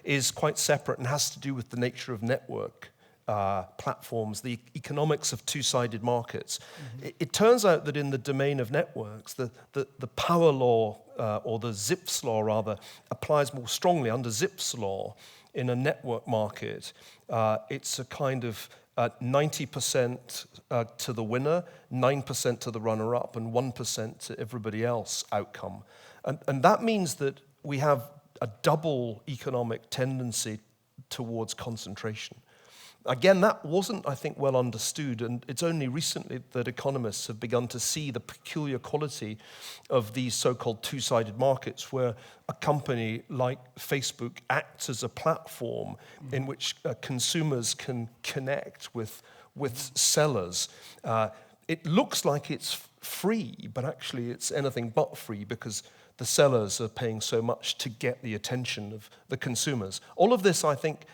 is quite separate and has to do with the nature of network platforms, the economics of two-sided markets. It turns out that in the domain of networks, the power law, or the Zipf's law rather, applies more strongly. Under Zipf's law, in a network market, it's a kind of 90% to the winner, 9% to the runner-up, and 1% to everybody else outcome. And that means that we have a double economic tendency towards concentration. Again, that wasn't, I think, well understood, and it's only recently that economists have begun to see the peculiar quality of these so-called two-sided markets, where a company like Facebook acts as a platform in which consumers can connect with sellers. It looks like it's free, but actually it's anything but free, because the sellers are paying so much to get the attention of the consumers. All of this, I think,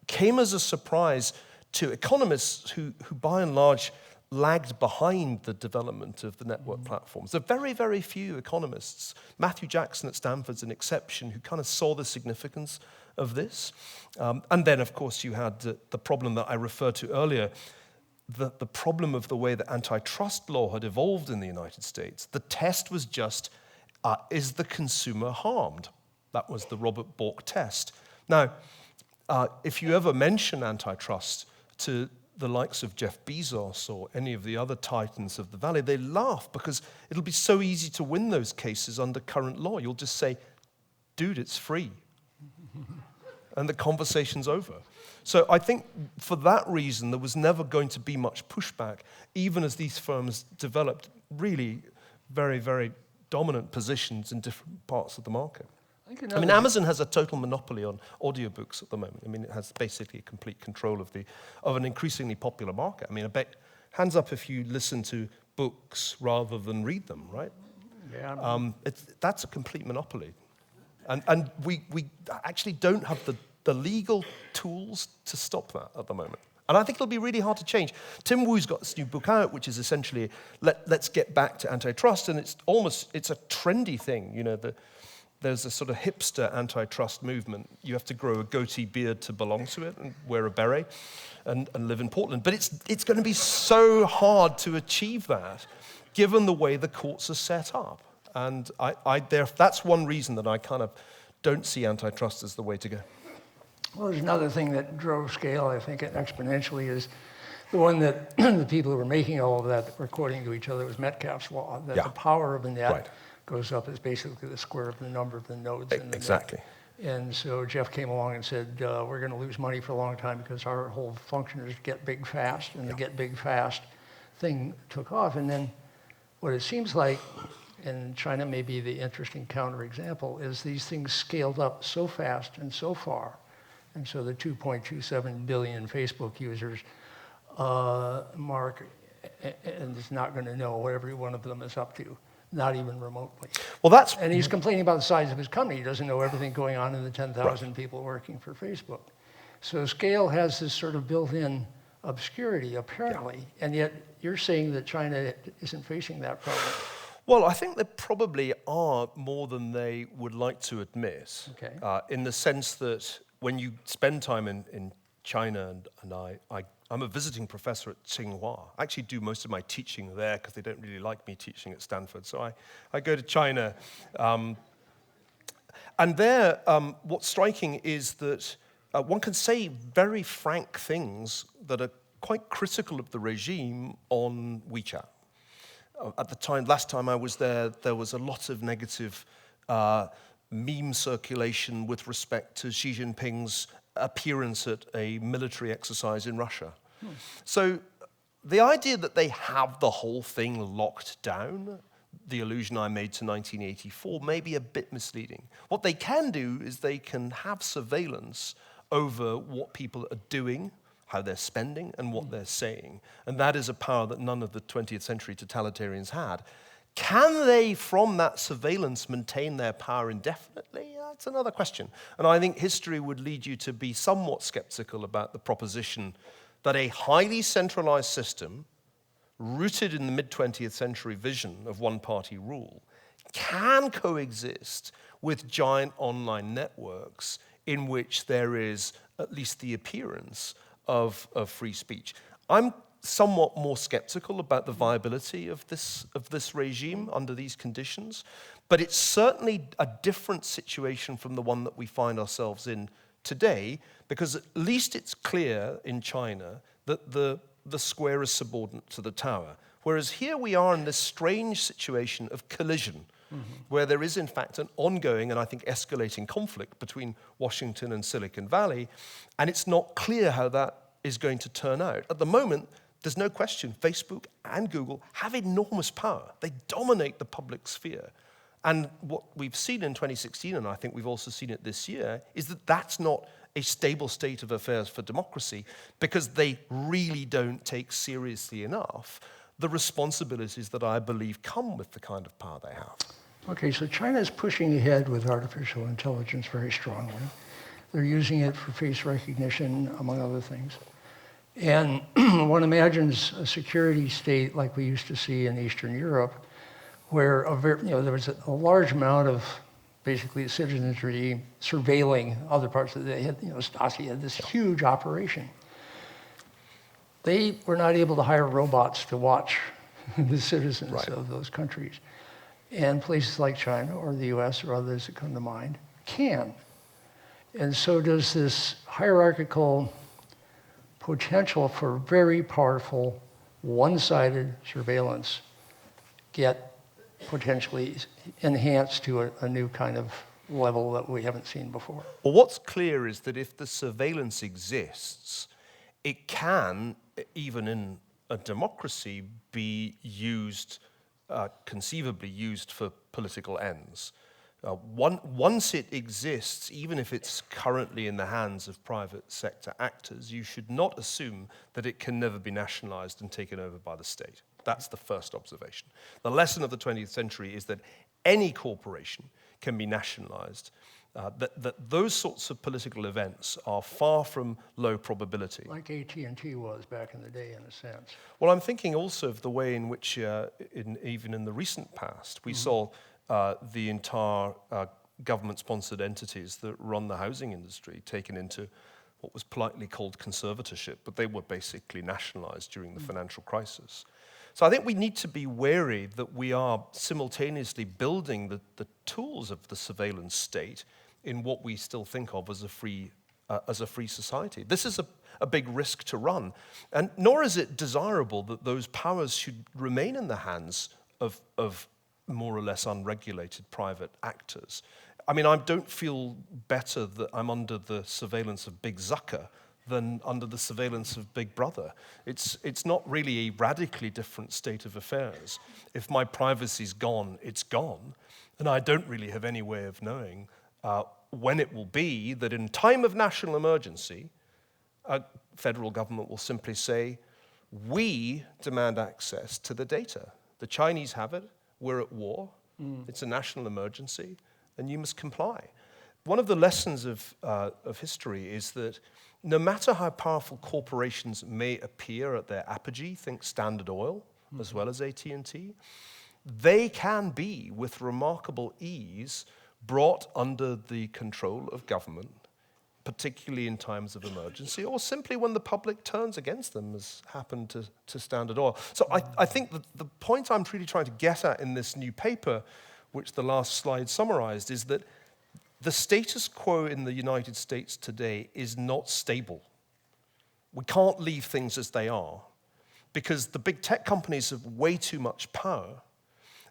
came as a surprise to economists who by and large lagged behind the development of the network platforms. There are very, very few economists. Matthew Jackson at Stanford's an exception, who kind of saw the significance of this. And then, of course, you had the problem that I referred to earlier, the problem of the way that antitrust law had evolved in the United States. The test was just, is the consumer harmed? That was the Robert Bork test. Now, if you ever mention antitrust to the likes of Jeff Bezos or any of the other titans of the valley, they laugh, because it'll be so easy to win those cases under current law. You'll just say, dude, it's free. And the conversation's over. So I think for that reason, there was never going to be much pushback, even as these firms developed really very, very dominant positions in different parts of the market. I mean, Amazon has a total monopoly on audiobooks at the moment. I mean, it has basically complete control of an increasingly popular market. I mean, I bet, hands up if you listen to books rather than read them, right? Yeah. That's a complete monopoly. And we actually don't have the legal tools to stop that at the moment. And I think it'll be really hard to change. Tim Wu's got this new book out, which is essentially, let's get back to antitrust, and it's a trendy thing, you know, there's a sort of hipster antitrust movement. You have to grow a goatee beard to belong to it and wear a beret and live in Portland. But it's going to be so hard to achieve that, given the way the courts are set up. And that's one reason that I kind of don't see antitrust as the way to go. Well, there's another thing that drove scale, I think, exponentially, is the one that the people who were making all of that were quoting to each other was Metcalfe's law, that the power of the net goes up as basically the square of the number of the nodes in the exactly. net. And so Jeff came along and said, we're going to lose money for a long time because our whole function is get big fast, and the get big fast thing took off. And then what it seems like, and China may be the interesting counterexample, is these things scaled up so fast and so far. And so the 2.27 billion Facebook users, Mark is not going to know what every one of them is up to, not even remotely. Well, and he's complaining about the size of his company. He doesn't know everything going on in the 10,000 people working for Facebook. So scale has this sort of built-in obscurity, apparently, and yet you're saying that China isn't facing that problem. Well, I think they probably are more than they would like to admit, in the sense that when you spend time in China, and I'm a visiting professor at Tsinghua. I actually do most of my teaching there because they don't really like me teaching at Stanford. So I go to China. And there, what's striking is that one can say very frank things that are quite critical of the regime on WeChat. At the time, last time I was there was a lot of negative meme circulation with respect to Xi Jinping's appearance at a military exercise in Russia. So the idea that they have the whole thing locked down, the allusion I made to 1984, may be a bit misleading. What they can do is they can have surveillance over what people are doing, how they're spending, and what they're saying. And that is a power that none of the 20th century totalitarians had. Can they, from that surveillance, maintain their power indefinitely? That's another question. And I think history would lead you to be somewhat skeptical about the proposition that a highly centralized system, rooted in the mid-20th century vision of one-party rule, can coexist with giant online networks in which there is at least the appearance of free speech. I'm somewhat more skeptical about the viability of this regime under these conditions, but it's certainly a different situation from the one that we find ourselves in today, because at least it's clear in China that the square is subordinate to the tower. Whereas here we are in this strange situation of collision, where there is in fact an ongoing and I think escalating conflict between Washington and Silicon Valley, and it's not clear how that is going to turn out. At the moment, there's no question Facebook and Google have enormous power. They dominate the public sphere. And what we've seen in 2016, and I think we've also seen it this year, is that that's not a stable state of affairs for democracy, because they really don't take seriously enough the responsibilities that I believe come with the kind of power they have. Okay, so China is pushing ahead with artificial intelligence very strongly. They're using it for face recognition, among other things. And one imagines a security state like we used to see in Eastern Europe, where there was a large amount of basically citizenry surveilling other parts of Stasi had this huge operation. They were not able to hire robots to watch the citizens of those countries. And places like China or the US or others that come to mind can. And so does this hierarchical potential for very powerful, one-sided surveillance get potentially enhanced to a new kind of level that we haven't seen before. Well, what's clear is that if the surveillance exists, it can, even in a democracy, be used, conceivably used for political ends. Once it exists, even if it's currently in the hands of private sector actors, you should not assume that it can never be nationalized and taken over by the state. That's the first observation. The lesson of the 20th century is that any corporation can be nationalized, that those sorts of political events are far from low probability. Like AT&T was back in the day, in a sense. Well, I'm thinking also of the way in which, even in the recent past, we saw the entire government-sponsored entities that run the housing industry taken into what was politely called conservatorship, but they were basically nationalized during the financial crisis. So I think we need to be wary that we are simultaneously building the tools of the surveillance state in what we still think of as a free society. This is a big risk to run, and nor is it desirable that those powers should remain in the hands of more or less unregulated private actors. I mean, I don't feel better that I'm under the surveillance of Big Zucker than under the surveillance of Big Brother. It's not really a radically different state of affairs. If my privacy's gone, it's gone, and I don't really have any way of knowing when it will be that in time of national emergency, a federal government will simply say, we demand access to the data. The Chinese have it, we're at war, it's a national emergency, and you must comply. One of the lessons of history is that no matter how powerful corporations may appear at their apogee, think Standard Oil as well as AT&T, they can be, with remarkable ease, brought under the control of government, particularly in times of emergency, or simply when the public turns against them, as happened to Standard Oil. So I think that the point I'm really trying to get at in this new paper, which the last slide summarized, is that the status quo in the United States today is not stable. We can't leave things as they are, because the big tech companies have way too much power,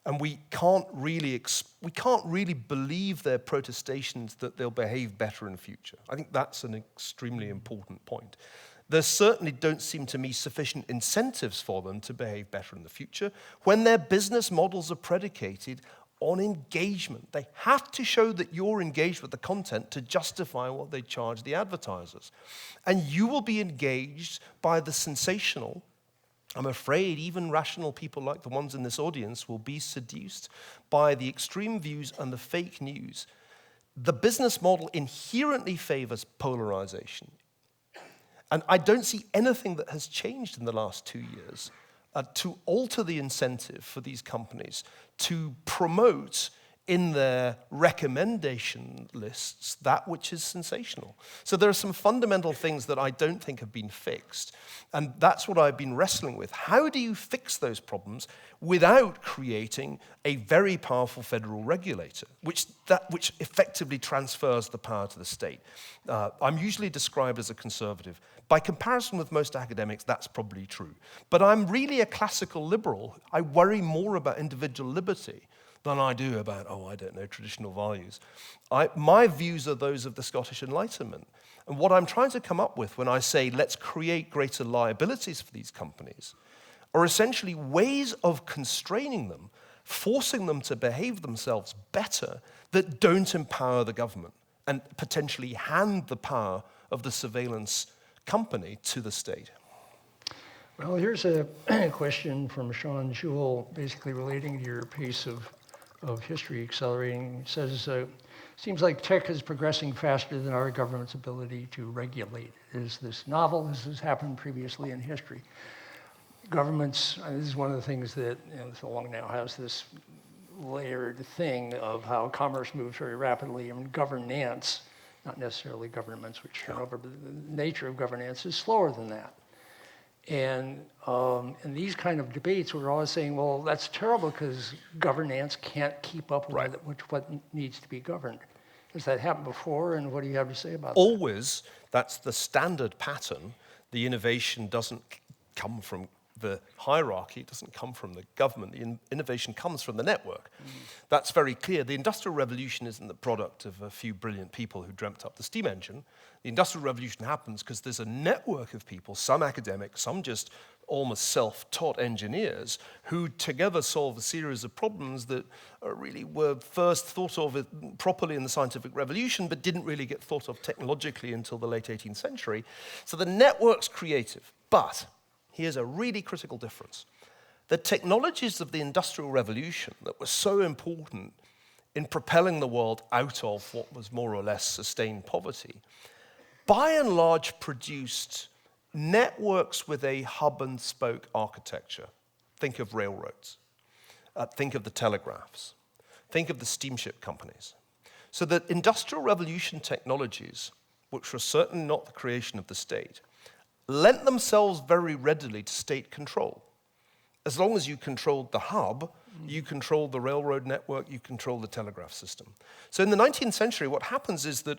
and we can't really believe their protestations that they'll behave better in the future. I think that's an extremely important point. There certainly don't seem to me sufficient incentives for them to behave better in the future when their business models are predicated on engagement. They have to show that you're engaged with the content to justify what they charge the advertisers. And you will be engaged by the sensational. I'm afraid even rational people like the ones in this audience will be seduced by the extreme views and the fake news. The business model inherently favors polarization. And I don't see anything that has changed in the last 2 years to alter the incentive for these companies to promote in their recommendation lists that which is sensational. So there are some fundamental things that I don't think have been fixed. And that's what I've been wrestling with. How do you fix those problems without creating a very powerful federal regulator, which effectively transfers the power to the state? I'm usually described as a conservative. By comparison with most academics, that's probably true. But I'm really a classical liberal. I worry more about individual liberty than I do about, traditional values. My views are those of the Scottish Enlightenment. And what I'm trying to come up with when I say let's create greater liabilities for these companies are essentially ways of constraining them, forcing them to behave themselves better that don't empower the government and potentially hand the power of the surveillance company to the state. Well, here's a question from Sean Jewell, basically relating to your piece of history accelerating. It says, seems like tech is progressing faster than our government's ability to regulate. Is this novel? This has happened previously in history. Governments, this is one of the things that so long now has this layered thing of how commerce moves very rapidly. I mean, governance, not necessarily governments which turn over, but the nature of governance is slower than that. And in these kind of debates, we're always saying, well, that's terrible because governance can't keep up with what needs to be governed. Has that happened before, and what do you have to say about that? Always, that's the standard pattern. The innovation doesn't come from the hierarchy, it doesn't come from the government. The innovation comes from the network. That's very clear. The Industrial Revolution isn't the product of a few brilliant people who dreamt up the steam engine. The Industrial Revolution happens because there's a network of people, some academics, some just almost self-taught engineers, who together solve a series of problems that really were first thought of properly in the scientific revolution, but didn't really get thought of technologically until the late 18th century. So the network's creative, but here's a really critical difference. The technologies of the Industrial Revolution that were so important in propelling the world out of what was more or less sustained poverty, by and large produced networks with a hub-and-spoke architecture. Think of railroads. Think of the telegraphs. Think of the steamship companies. So that Industrial Revolution technologies, which were certainly not the creation of the state, lent themselves very readily to state control. As long as you controlled the hub, you controlled the railroad network, you controlled the telegraph system. So in the 19th century, what happens is that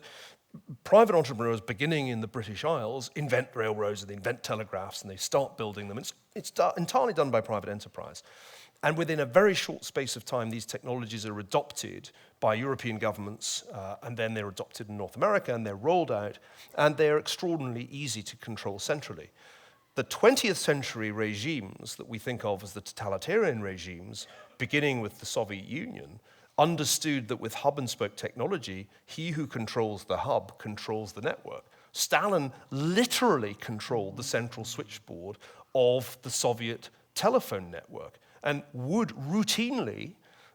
private entrepreneurs beginning in the British Isles invent railroads and they invent telegraphs and they start building them. It's entirely done by private enterprise. And within a very short space of time, these technologies are adopted by European governments, and then they're adopted in North America, and they're rolled out, and they're extraordinarily easy to control centrally. The 20th century regimes that we think of as the totalitarian regimes, beginning with the Soviet Union, understood that with hub-and-spoke technology, he who controls the hub controls the network. Stalin literally controlled the central switchboard of the Soviet telephone network, and would routinely,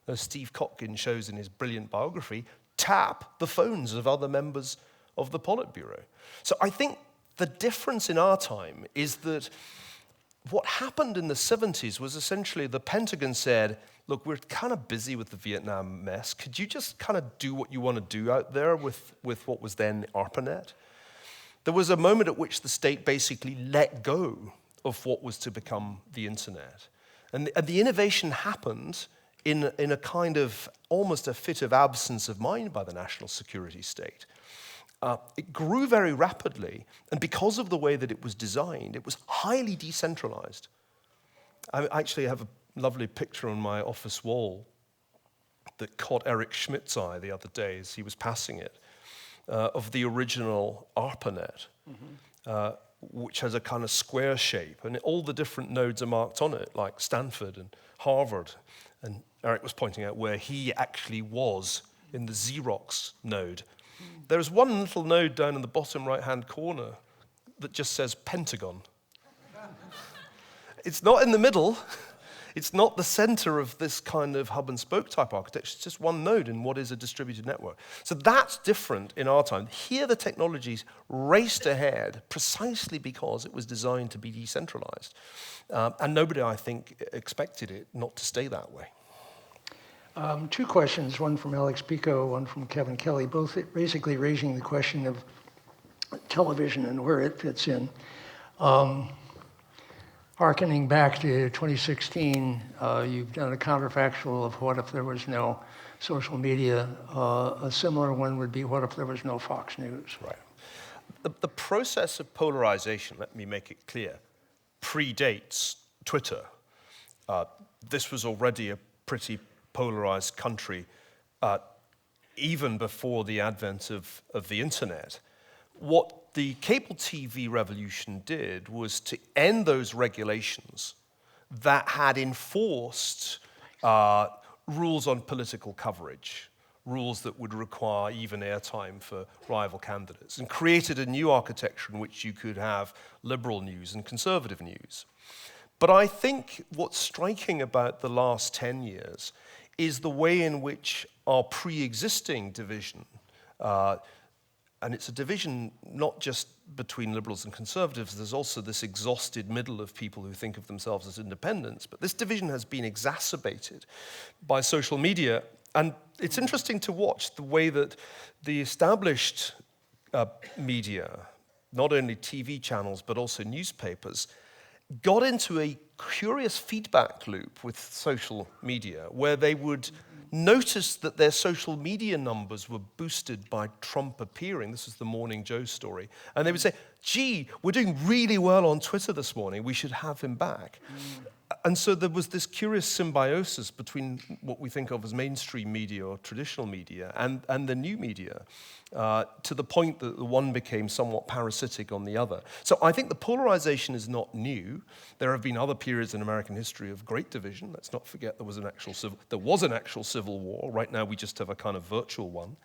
as Steve Kotkin shows in his brilliant biography, tap the phones of other members of the Politburo. So I think the difference in our time is that what happened in the 70s was essentially the Pentagon said, look, we're kind of busy with the Vietnam mess. Could you just kind of do what you want to do out there with what was then ARPANET? There was a moment at which the state basically let go of what was to become the internet. And the innovation happened in a kind of almost a fit of absence of mind by the national security state. It grew very rapidly, and because of the way that it was designed, it was highly decentralized. I actually have a lovely picture on my office wall that caught Eric Schmidt's eye the other day as he was passing it, of the original ARPANET, which has a kind of square shape, and all the different nodes are marked on it, like Stanford and Harvard. And Eric was pointing out where he actually was in the Xerox node. There's one little node down in the bottom right-hand corner that just says Pentagon. It's not in the middle. It's not the center of this kind of hub-and-spoke type architecture. It's just one node in what is a distributed network. So that's different in our time. Here the technologies raced ahead precisely because it was designed to be decentralized. And nobody, I think, expected it not to stay that way. Two questions, one from Alex Pico, one from Kevin Kelly, both basically raising the question of television and where it fits in. Harkening back to 2016, you've done a counterfactual of what if there was no social media. A similar one would be what if there was no Fox News. Right. The process of polarization, let me make it clear, predates Twitter. This was already a pretty polarized country even before the advent of the internet. What the cable TV revolution did was to end those regulations that had enforced rules on political coverage, rules that would require even airtime for rival candidates, and created a new architecture in which you could have liberal news and conservative news. But I think what's striking about the last 10 years is the way in which our pre-existing division, and it's a division not just between liberals and conservatives, there's also this exhausted middle of people who think of themselves as independents, but this division has been exacerbated by social media. And it's interesting to watch the way that the established media, not only TV channels but also newspapers, got into a curious feedback loop with social media where they would notice that their social media numbers were boosted by Trump appearing. This is the Morning Joe story. And they would say, gee, we're doing really well on Twitter this morning. We should have him back. And so there was this curious symbiosis between what we think of as mainstream media or traditional media and the new media, to the point that the one became somewhat parasitic on the other. So I think the polarization is not new. There have been other periods in American history of great division. Let's not forget there was an actual civil war. Right now we just have a kind of virtual one.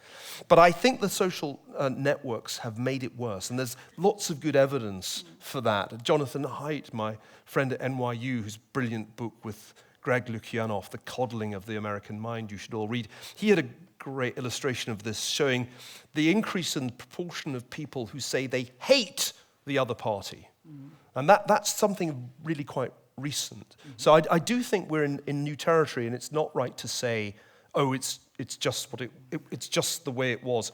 But I think the social networks have made it worse, and there's lots of good evidence for that. Jonathan Haidt, my friend at NYU, whose brilliant book with Greg Lukianoff, The Coddling of the American Mind, you should all read. He had a great illustration of this, showing the increase in the proportion of people who say they hate the other party. And that's something really quite recent. So I do think we're in new territory, and it's not right to say, oh, it's just it's just the way it was.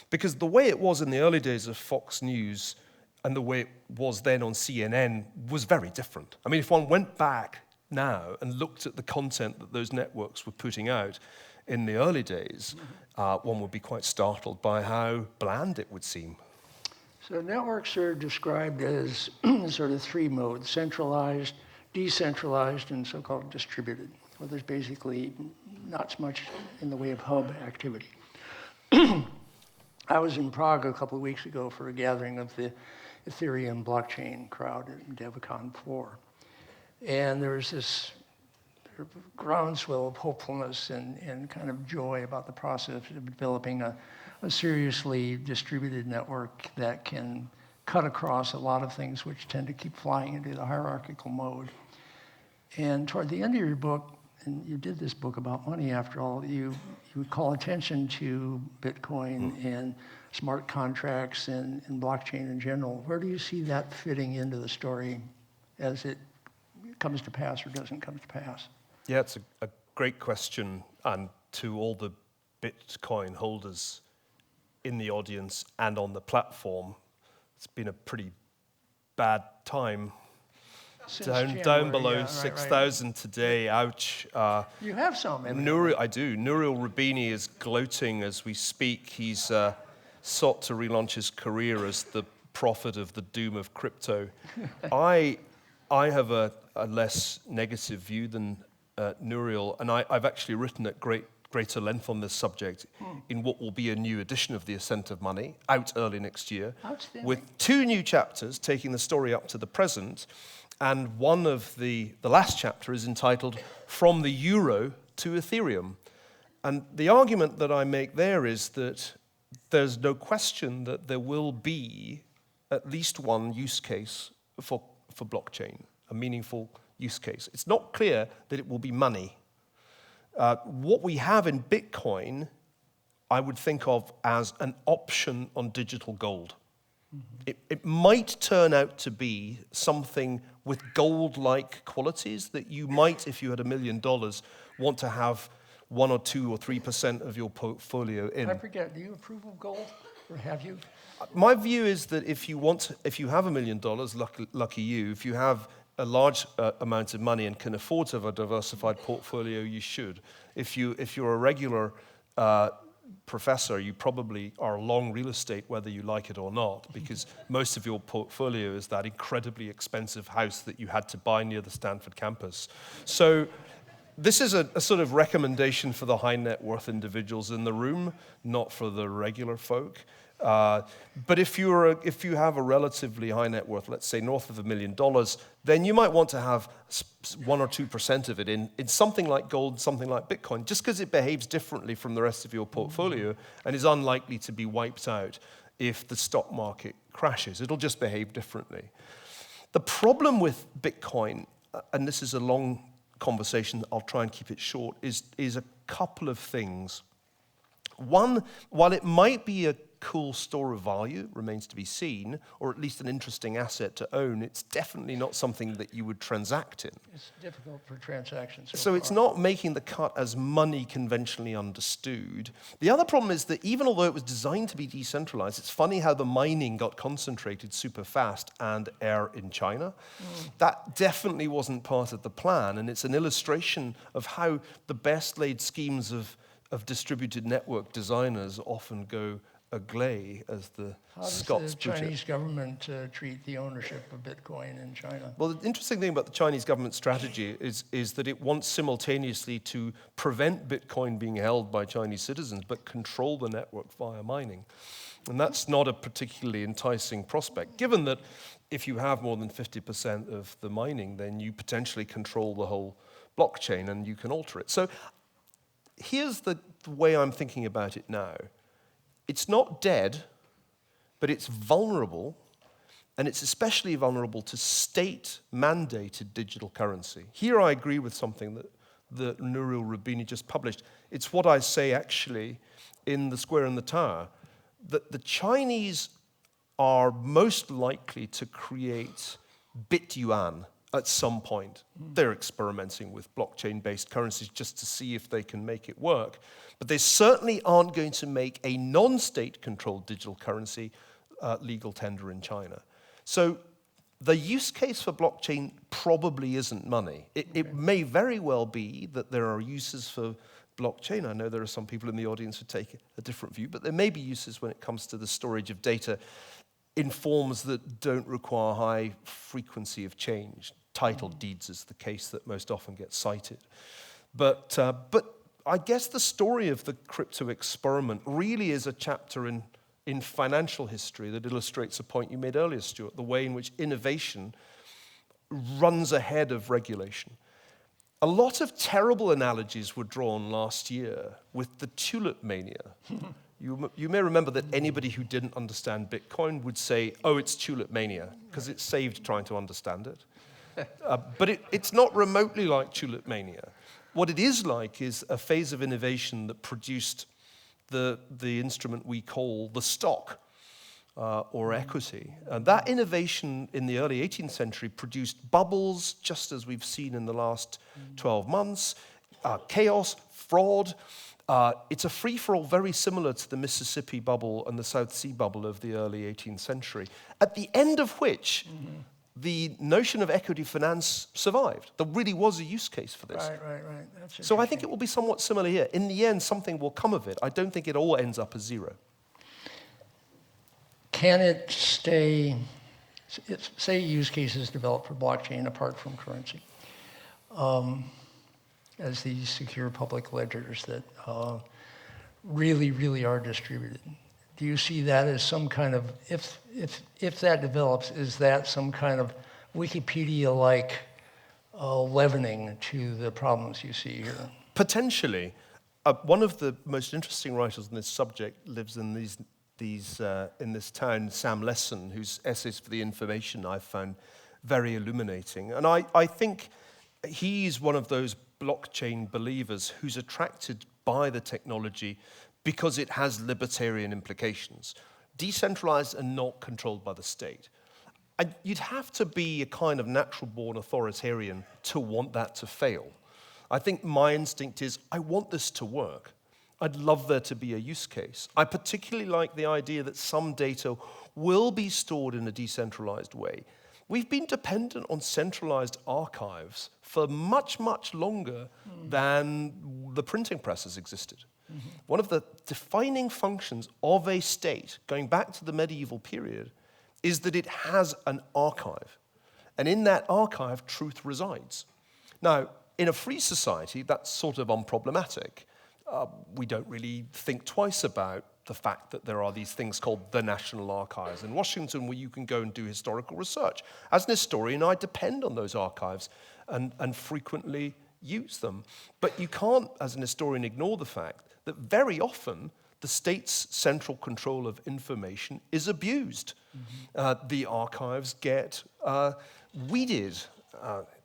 Because the way it was in the early days of Fox News and the way it was then on CNN was very different. I mean, if one went back now and looked at the content that those networks were putting out in the early days, one would be quite startled by how bland it would seem. So networks are described as sort of three modes: centralized, decentralized, and so-called distributed. Well, there's basically not so much in the way of hub activity. I was in Prague a couple of weeks ago for a gathering of the Ethereum blockchain crowd at DevCon 4. And there was this groundswell of hopefulness and kind of joy about the process of developing a seriously distributed network that can cut across a lot of things which tend to keep flying into the hierarchical mode. And toward the end of your book, and you did this book about money after all, you would call attention to Bitcoin and smart contracts and blockchain in general. Where do you see that fitting into the story as it comes to pass or doesn't come to pass? Yeah, it's a great question, and to all the Bitcoin holders in the audience and on the platform, it's been a pretty bad time. Down below 6,000 today, ouch. You have some. I do. Nouriel Roubini is gloating as we speak. He's sought to relaunch his career as the prophet of the doom of crypto. I have a less negative view than Nouriel, and I've actually written at greater length on this subject in what will be a new edition of The Ascent of Money, out early next year, with 2 new chapters taking the story up to the present. And one of the last chapter is entitled From the Euro to Ethereum. And the argument that I make there is that there's no question that there will be at least one use case for blockchain, a meaningful use case. It's not clear that it will be money. What we have in Bitcoin, I would think of as an option on digital gold. It might turn out to be something with gold-like qualities that you might, if you had $1 million, want to have 1 or 2 or 3% of your portfolio in. I forget, do you approve of gold, or have you? My view is that if you have $1 million, lucky you. If you have a large amount of money and can afford to have a diversified portfolio, you should. If you're a regular professor, you probably are long real estate, whether you like it or not, because most of your portfolio is that incredibly expensive house that you had to buy near the Stanford campus. So this is a sort of recommendation for the high net worth individuals in the room, not for the regular folk. But if you have a relatively high net worth, let's say north of $1 million, then you might want to have 1 or 2% of it in something like gold, something like Bitcoin, just because it behaves differently from the rest of your portfolio and is unlikely to be wiped out if the stock market crashes. It'll just behave differently. The problem with Bitcoin, and this is a long conversation, I'll try and keep it short, is a couple of things. One, while it might be a cool store of value, remains to be seen, or at least an interesting asset to own, it's definitely not something that you would transact in. It's difficult for transactions. So it's not making the cut as money conventionally understood. The other problem is that even although it was designed to be decentralized, it's funny how the mining got concentrated super fast and in China. That definitely wasn't part of the plan, and it's an illustration of how the best laid schemes of distributed network designers often go agley, as the Scots put it. How does the Chinese government treat the ownership of Bitcoin in China? Well, the interesting thing about the Chinese government strategy is that it wants simultaneously to prevent Bitcoin being held by Chinese citizens, but control the network via mining. And that's not a particularly enticing prospect, given that if you have more than 50% of the mining, then you potentially control the whole blockchain and you can alter it. So here's the way I'm thinking about it now. It's not dead, but it's vulnerable, and it's especially vulnerable to state-mandated digital currency. Here I agree with something that Nouriel Roubini just published. It's what I say actually in The Square and the Tower, that the Chinese are most likely to create bit yuan at some point. They're experimenting with blockchain-based currencies just to see if they can make it work. But they certainly aren't going to make a non-state-controlled digital currency legal tender in China. So the use case for blockchain probably isn't money. It may very well be that there are uses for blockchain. I know there are some people in the audience who take a different view, but there may be uses when it comes to the storage of data in forms that don't require high frequency of change. Title deeds is the case that most often gets cited. But I guess the story of the crypto experiment really is a chapter in financial history that illustrates a point you made earlier, Stuart, the way in which innovation runs ahead of regulation. A lot of terrible analogies were drawn last year with the tulip mania. You may remember that anybody who didn't understand Bitcoin would say, oh, it's tulip mania, because it saved trying to understand it. But it's not remotely like tulip mania. What it is like is a phase of innovation that produced the instrument we call the stock or equity. And that innovation in the early 18th century produced bubbles, just as we've seen in the last 12 months, chaos, fraud. It's a free-for-all very similar to the Mississippi bubble and the South Sea bubble of the early 18th century, at the end of which the notion of equity finance survived. There really was a use case for this. Right. That's So I think it will be somewhat similar here. In the end, something will come of it. I don't think it all ends up as zero. Can it stay, say use cases developed for blockchain apart from currency, as these secure public ledgers that really are distributed? Do you see that as some kind of, if that develops, is that some kind of Wikipedia-like leavening to the problems you see here? Potentially. One of the most interesting writers on this subject lives in in this town, Sam Lesson, whose essays for the Information I've found very illuminating. And I think he's one of those blockchain believers who's attracted by the technology because it has libertarian implications, decentralized and not controlled by the state. And you'd have to be a kind of natural-born authoritarian to want that to fail. I think my instinct is, I want this to work. I'd love there to be a use case. I particularly like the idea that some data will be stored in a decentralized way. We've been dependent on centralized archives for much, much longer than the printing press has existed. One of the defining functions of a state, going back to the medieval period, is that it has an archive. And in that archive, truth resides. Now, in a free society, that's sort of unproblematic. We don't really think twice about the fact that there are these things called the National Archives in Washington where you can go and do historical research. As an historian, I depend on those archives and frequently use them. But you can't, as an historian, ignore the fact that very often the state's central control of information is abused. The archives get weeded.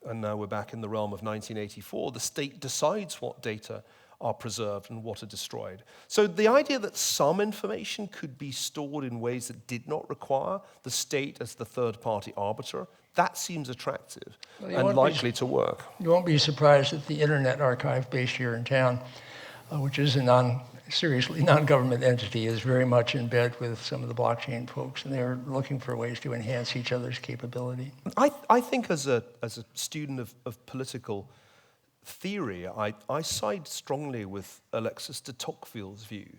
And now we're back in the realm of 1984. The state decides what data are preserved and what are destroyed. So the idea that some information could be stored in ways that did not require the state as the third-party arbiter, that seems attractive and likely to work. You won't be surprised that the Internet Archive based here in town, which is a seriously non-government entity, is very much in bed with some of the blockchain folks, and they're looking for ways to enhance each other's capability. I think as a student of political theory, I side strongly with Alexis de Tocqueville's view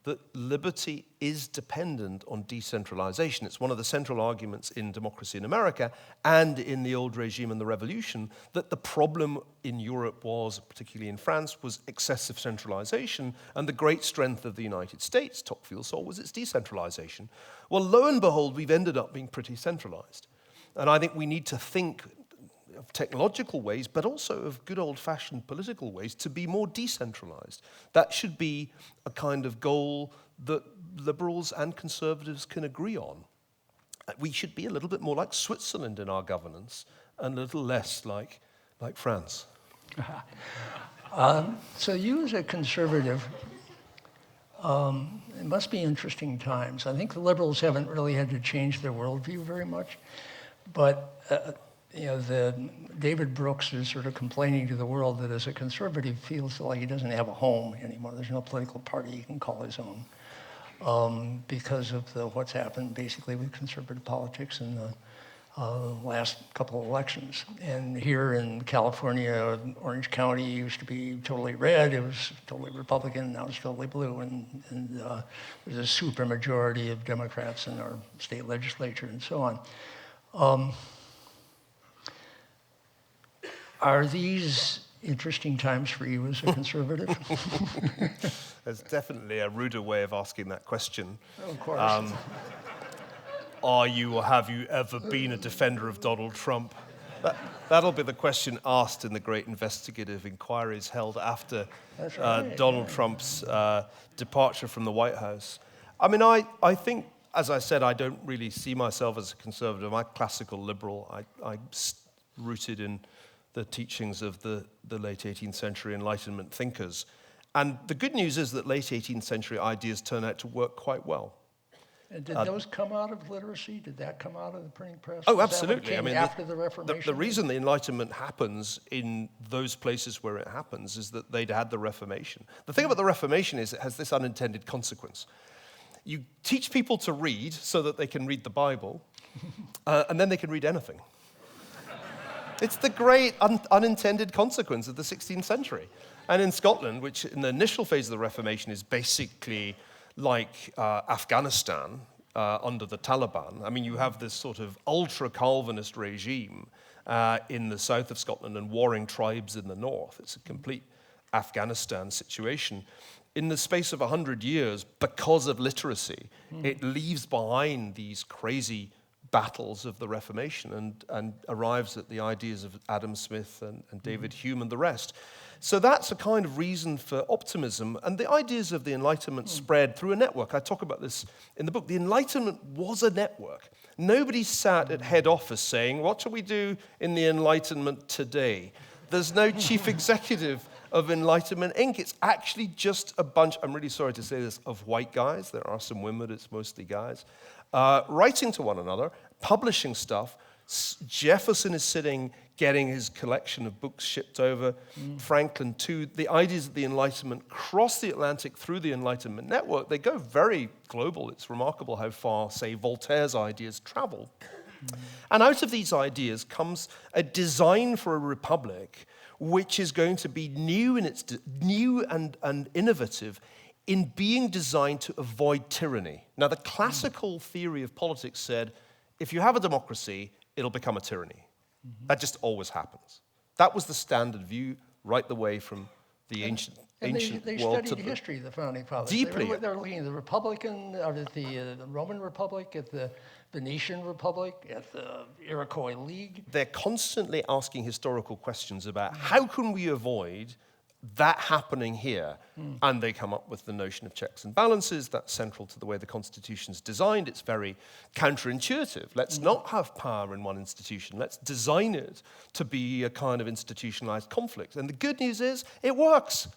that liberty is dependent on decentralization. It's one of the central arguments in democracy in America and in the old regime and the revolution that the problem in Europe was, particularly in France, was excessive centralization, and the great strength of the United States, Tocqueville saw, was its decentralization. Well, lo and behold, we've ended up being pretty centralized. And I think we need to think of technological ways, but also of good old-fashioned political ways to be more decentralized. That should be a kind of goal that liberals and conservatives can agree on. We should be a little bit more like Switzerland in our governance and a little less like France. So you as a conservative, it must be interesting times. I think the liberals haven't really had to change their worldview very much, but David Brooks is sort of complaining to the world that as a conservative feels like he doesn't have a home anymore. There's no political party he can call his own because of what's happened basically with conservative politics in the last couple of elections. And here in California, Orange County used to be totally red. It was totally Republican. Now it's totally blue. And there's a supermajority of Democrats in our state legislature and so on. Are these interesting times for you as a conservative? There's definitely a ruder way of asking that question. Of course. Are you or have you ever been a defender of Donald Trump? That'll be the question asked in the great investigative inquiries held after Donald Trump's departure from the White House. I mean, I think, as I said, I don't really see myself as a conservative. I'm a classical liberal. I'm rooted in the teachings of the late 18th century Enlightenment thinkers. And the good news is that late 18th century ideas turn out to work quite well. And did those come out of literacy? Did that come out of the printing press? Oh, absolutely. I mean, after the Reformation? The reason the Enlightenment happens in those places where it happens is that they'd had the Reformation. The thing about the Reformation is it has this unintended consequence. You teach people to read so that they can read the Bible, and then they can read anything. It's the great unintended consequence of the 16th century. And in Scotland, which in the initial phase of the Reformation is basically like Afghanistan under the Taliban. I mean, you have this sort of ultra-Calvinist regime in the south of Scotland and warring tribes in the north. It's a complete Afghanistan situation. In the space of 100 years, because of literacy, it leaves behind these crazy battles of the Reformation and arrives at the ideas of Adam Smith and David Hume and the rest. So that's a kind of reason for optimism. And the ideas of the Enlightenment spread through a network. I talk about this in the book. The Enlightenment was a network. Nobody sat at head office saying, what shall we do in the Enlightenment today? There's no chief executive of Enlightenment Inc. It's actually just a bunch, I'm really sorry to say this, of white guys. There are some women, but it's mostly guys. Writing to one another, publishing stuff. Jefferson is sitting getting his collection of books shipped over, Franklin too. The ideas of the Enlightenment cross the Atlantic through the Enlightenment network. They go very global. It's remarkable how far, say, Voltaire's ideas travel. And out of these ideas comes a design for a republic which is going to be new and innovative in being designed to avoid tyranny. Now, the classical theory of politics said, if you have a democracy, it'll become a tyranny. That just always happens. That was the standard view right the way from the ancient they world studied the history of the founding fathers. Deeply. They were looking at the Republican, or the Roman Republic, at the Venetian Republic, at the Iroquois League. They're constantly asking historical questions about how can we avoid that happening here? And they come up with the notion of checks and balances. That's central to the way the Constitution's designed. It's very counterintuitive. Let's not have power in one institution. Let's design it to be a kind of institutionalized conflict. And the good news is it works.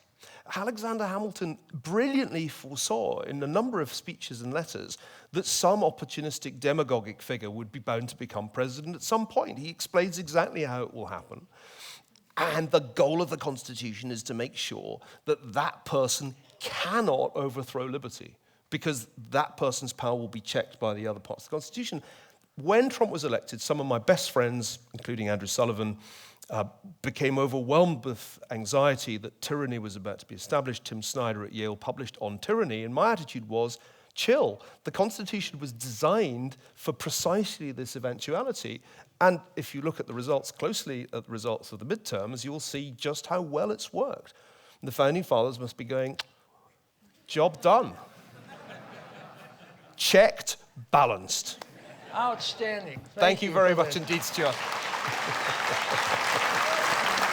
Alexander Hamilton brilliantly foresaw in a number of speeches and letters that some opportunistic demagogic figure would be bound to become president at some point. He explains exactly how it will happen. And the goal of the Constitution is to make sure that that person cannot overthrow liberty, because that person's power will be checked by the other parts of the Constitution. When Trump was elected, some of my best friends, including Andrew Sullivan, became overwhelmed with anxiety that tyranny was about to be established. Tim Snyder at Yale published on tyranny, and my attitude was, chill. The Constitution was designed for precisely this eventuality. And if you look at the results closely, at the results of the midterms, you'll see just how well it's worked. And the Founding Fathers must be going, job done. Checked, balanced. Outstanding. Thank you very much indeed, Stuart.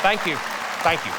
Thank you. Thank you.